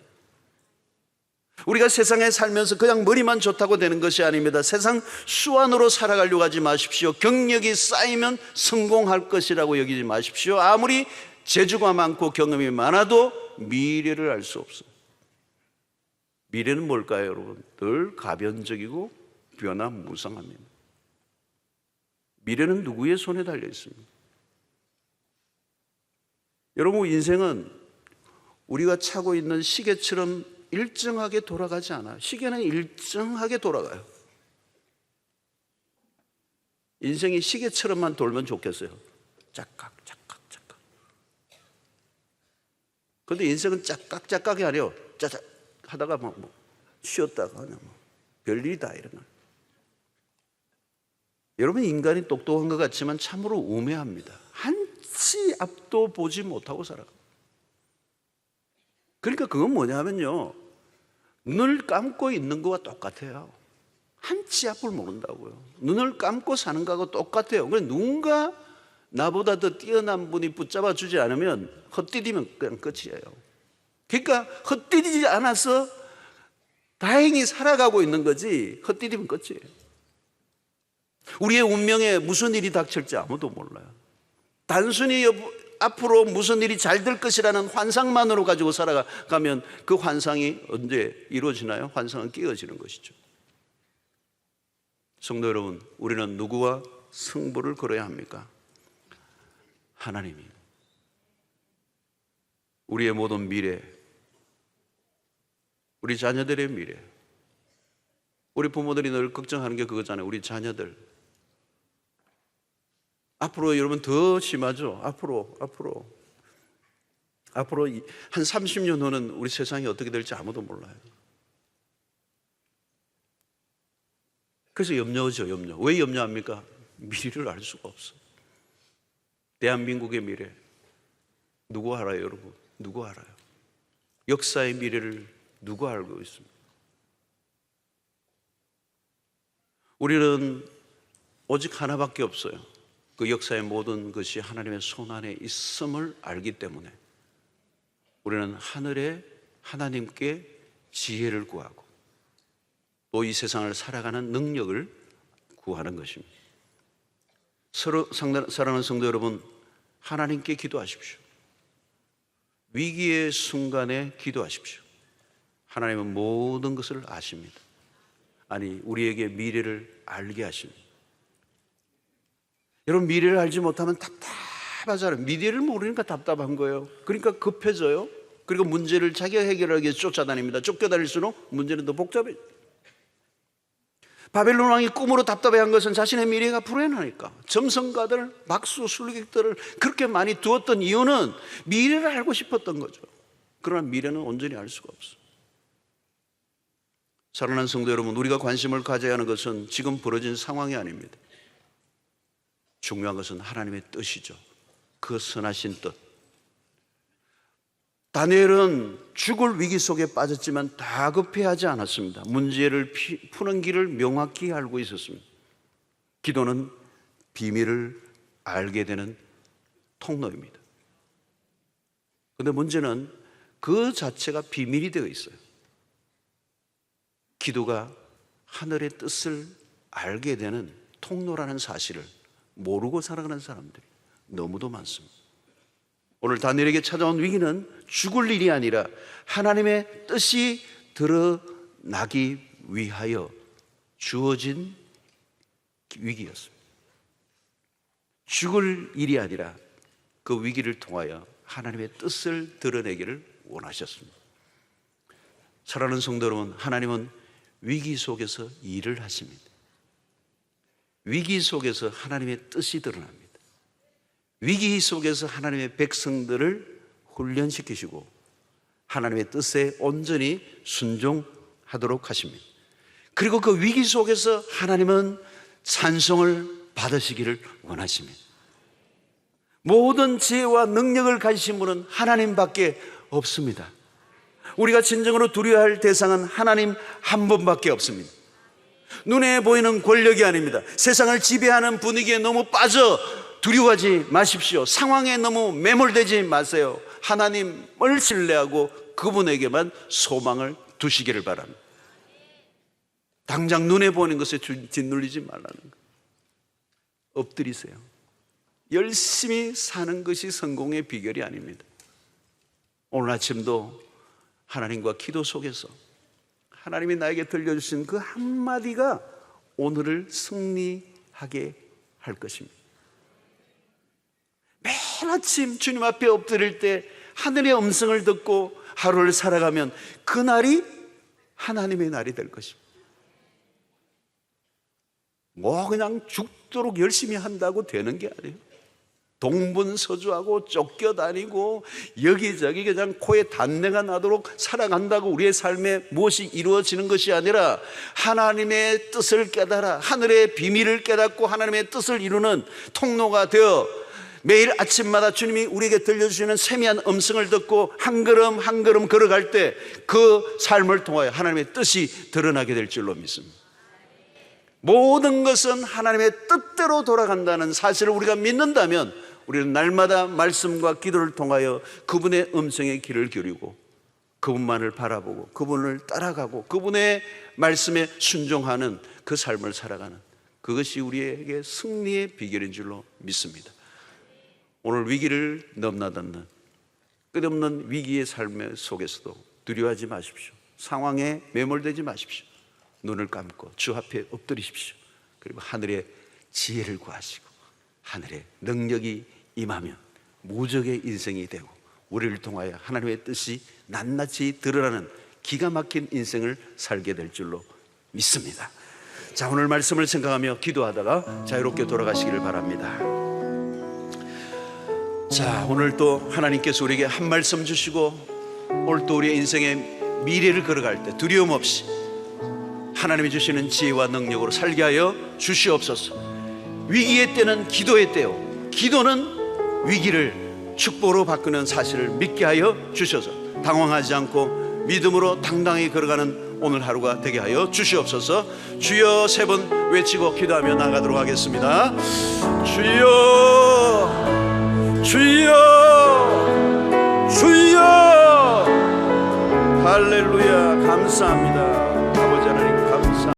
우리가 세상에 살면서 그냥 머리만 좋다고 되는 것이 아닙니다. 세상 수완으로 살아가려고 하지 마십시오. 경력이 쌓이면 성공할 것이라고 여기지 마십시오. 아무리 재주가 많고 경험이 많아도 미래를 알 수 없어요. 미래는 뭘까요, 여러분? 늘 가변적이고 변화무쌍합니다. 미래는 누구의 손에 달려 있습니다. 여러분, 인생은 우리가 차고 있는 시계처럼 일정하게 돌아가지 않아요. 시계는 일정하게 돌아가요. 인생이 시계처럼만 돌면 좋겠어요. 짝깍 짝깍 짝깍. 그런데 인생은 짝깍 짝깍이 아니에요. 짜짝 하다가 뭐 쉬었다가 그냥 별일이다 이런 거. 여러분, 인간이 똑똑한 것 같지만 참으로 우매합니다. 한치 앞도 보지 못하고 살아요. 그러니까 그건 뭐냐면요, 눈을 감고 있는 거와 똑같아요. 한치 앞을 모른다고요. 눈을 감고 사는 거하고 똑같아요. 그래서 누군가 나보다 더 뛰어난 분이 붙잡아 주지 않으면 헛디디면 그냥 끝이에요. 그러니까 헛디디지 않아서 다행히 살아가고 있는 거지, 헛디디면 끝이에요. 우리의 운명에 무슨 일이 닥칠지 아무도 몰라요. 단순히 앞으로 무슨 일이 잘 될 것이라는 환상만으로 가지고 살아가면 그 환상이 언제 이루어지나요? 환상은 깨어지는 것이죠. 성도 여러분, 우리는 누구와 승부를 걸어야 합니까? 하나님이. 우리의 모든 미래, 우리 자녀들의 미래, 우리 부모들이 늘 걱정하는 게 그거잖아요. 우리 자녀들. 앞으로 여러분 더 심하죠. 앞으로 한 30년 후는 우리 세상이 어떻게 될지 아무도 몰라요. 그래서 염려죠, 염려. 왜 염려합니까? 미래를 알 수가 없어. 대한민국의 미래 누구 알아요, 여러분? 누구 알아요? 역사의 미래를 누가 알고 있습니까? 우리는 오직 하나밖에 없어요. 그 역사의 모든 것이 하나님의 손안에 있음을 알기 때문에 우리는 하늘에 하나님께 지혜를 구하고 또 이 세상을 살아가는 능력을 구하는 것입니다. 서로 사랑하는 성도 여러분, 하나님께 기도하십시오. 위기의 순간에 기도하십시오. 하나님은 모든 것을 아십니다. 아니, 우리에게 미래를 알게 하십니다. 여러분, 미래를 알지 못하면 답답하잖아요. 미래를 모르니까 답답한 거예요. 그러니까 급해져요. 그리고 문제를 자기가 해결하기 위해서 쫓아다닙니다. 쫓겨다닐수록 문제는 더 복잡해요. 바벨론 왕이 꿈으로 답답해한 것은 자신의 미래가 불안하니까 점성가들, 박수, 술객들을 그렇게 많이 두었던 이유는 미래를 알고 싶었던 거죠. 그러나 미래는 온전히 알 수가 없어요. 사랑하는 성도 여러분, 우리가 관심을 가져야 하는 것은 지금 벌어진 상황이 아닙니다. 중요한 것은 하나님의 뜻이죠. 그 선하신 뜻. 다니엘은 죽을 위기 속에 빠졌지만 다급해하지 않았습니다. 문제를 푸는 길을 명확히 알고 있었습니다. 기도는 비밀을 알게 되는 통로입니다. 그런데 문제는 그 자체가 비밀이 되어 있어요. 기도가 하늘의 뜻을 알게 되는 통로라는 사실을 모르고 살아가는 사람들이 너무도 많습니다. 오늘 다니엘에게 찾아온 위기는 죽을 일이 아니라 하나님의 뜻이 드러나기 위하여 주어진 위기였습니다. 죽을 일이 아니라 그 위기를 통하여 하나님의 뜻을 드러내기를 원하셨습니다. 사랑하는 성도 여러분, 하나님은 위기 속에서 일을 하십니다. 위기 속에서 하나님의 뜻이 드러납니다. 위기 속에서 하나님의 백성들을 훈련시키시고 하나님의 뜻에 온전히 순종하도록 하십니다. 그리고 그 위기 속에서 하나님은 찬송을 받으시기를 원하십니다. 모든 지혜와 능력을 가지신 분은 하나님밖에 없습니다. 우리가 진정으로 두려워할 대상은 하나님 한 분밖에 없습니다. 눈에 보이는 권력이 아닙니다. 세상을 지배하는 분위기에 너무 빠져 두려워하지 마십시오. 상황에 너무 매몰되지 마세요. 하나님을 신뢰하고 그분에게만 소망을 두시기를 바랍니다. 당장 눈에 보이는 것에 짓눌리지 말라는 것. 엎드리세요. 열심히 사는 것이 성공의 비결이 아닙니다. 오늘 아침도 하나님과 기도 속에서 하나님이 나에게 들려주신 그 한마디가 오늘을 승리하게 할 것입니다. 매일 아침 주님 앞에 엎드릴 때 하늘의 음성을 듣고 하루를 살아가면 그날이 하나님의 날이 될 것입니다. 뭐 그냥 죽도록 열심히 한다고 되는 게 아니에요. 동분서주하고 쫓겨다니고 여기저기 그냥 코에 단내가 나도록 살아간다고 우리의 삶에 무엇이 이루어지는 것이 아니라 하나님의 뜻을 깨달아 하늘의 비밀을 깨닫고 하나님의 뜻을 이루는 통로가 되어 매일 아침마다 주님이 우리에게 들려주시는 세미한 음성을 듣고 한 걸음 한 걸음 걸어갈 때 그 삶을 통하여 하나님의 뜻이 드러나게 될 줄로 믿습니다. 모든 것은 하나님의 뜻대로 돌아간다는 사실을 우리가 믿는다면 우리는 날마다 말씀과 기도를 통하여 그분의 음성에 귀를 기울이고 그분만을 바라보고 그분을 따라가고 그분의 말씀에 순종하는 그 삶을 살아가는, 그것이 우리에게 승리의 비결인 줄로 믿습니다. 오늘 위기를 넘나드는 끝없는 위기의 삶 속에서도 두려워하지 마십시오. 상황에 매몰되지 마십시오. 눈을 감고 주 앞에 엎드리십시오. 그리고 하늘의 지혜를 구하시고 하늘의 능력이 임하면 무적의 인생이 되고 우리를 통하여 하나님의 뜻이 낱낱이 드러나는 기가 막힌 인생을 살게 될 줄로 믿습니다. 자, 오늘 말씀을 생각하며 기도하다가 자유롭게 돌아가시기를 바랍니다. 자, 오늘 또 하나님께서 우리에게 한 말씀 주시고 오늘 또 우리의 인생의 미래를 걸어갈 때 두려움 없이 하나님이 주시는 지혜와 능력으로 살게 하여 주시옵소서. 위기의 때는 기도의 때요, 기도는 위기를 축복으로 바꾸는 사실을 믿게 하여 주셔서 당황하지 않고 믿음으로 당당히 걸어가는 오늘 하루가 되게 하여 주시옵소서. 주여 세 번 외치고 기도하며 나가도록 하겠습니다. 주여, 주여, 주여. 할렐루야, 감사합니다.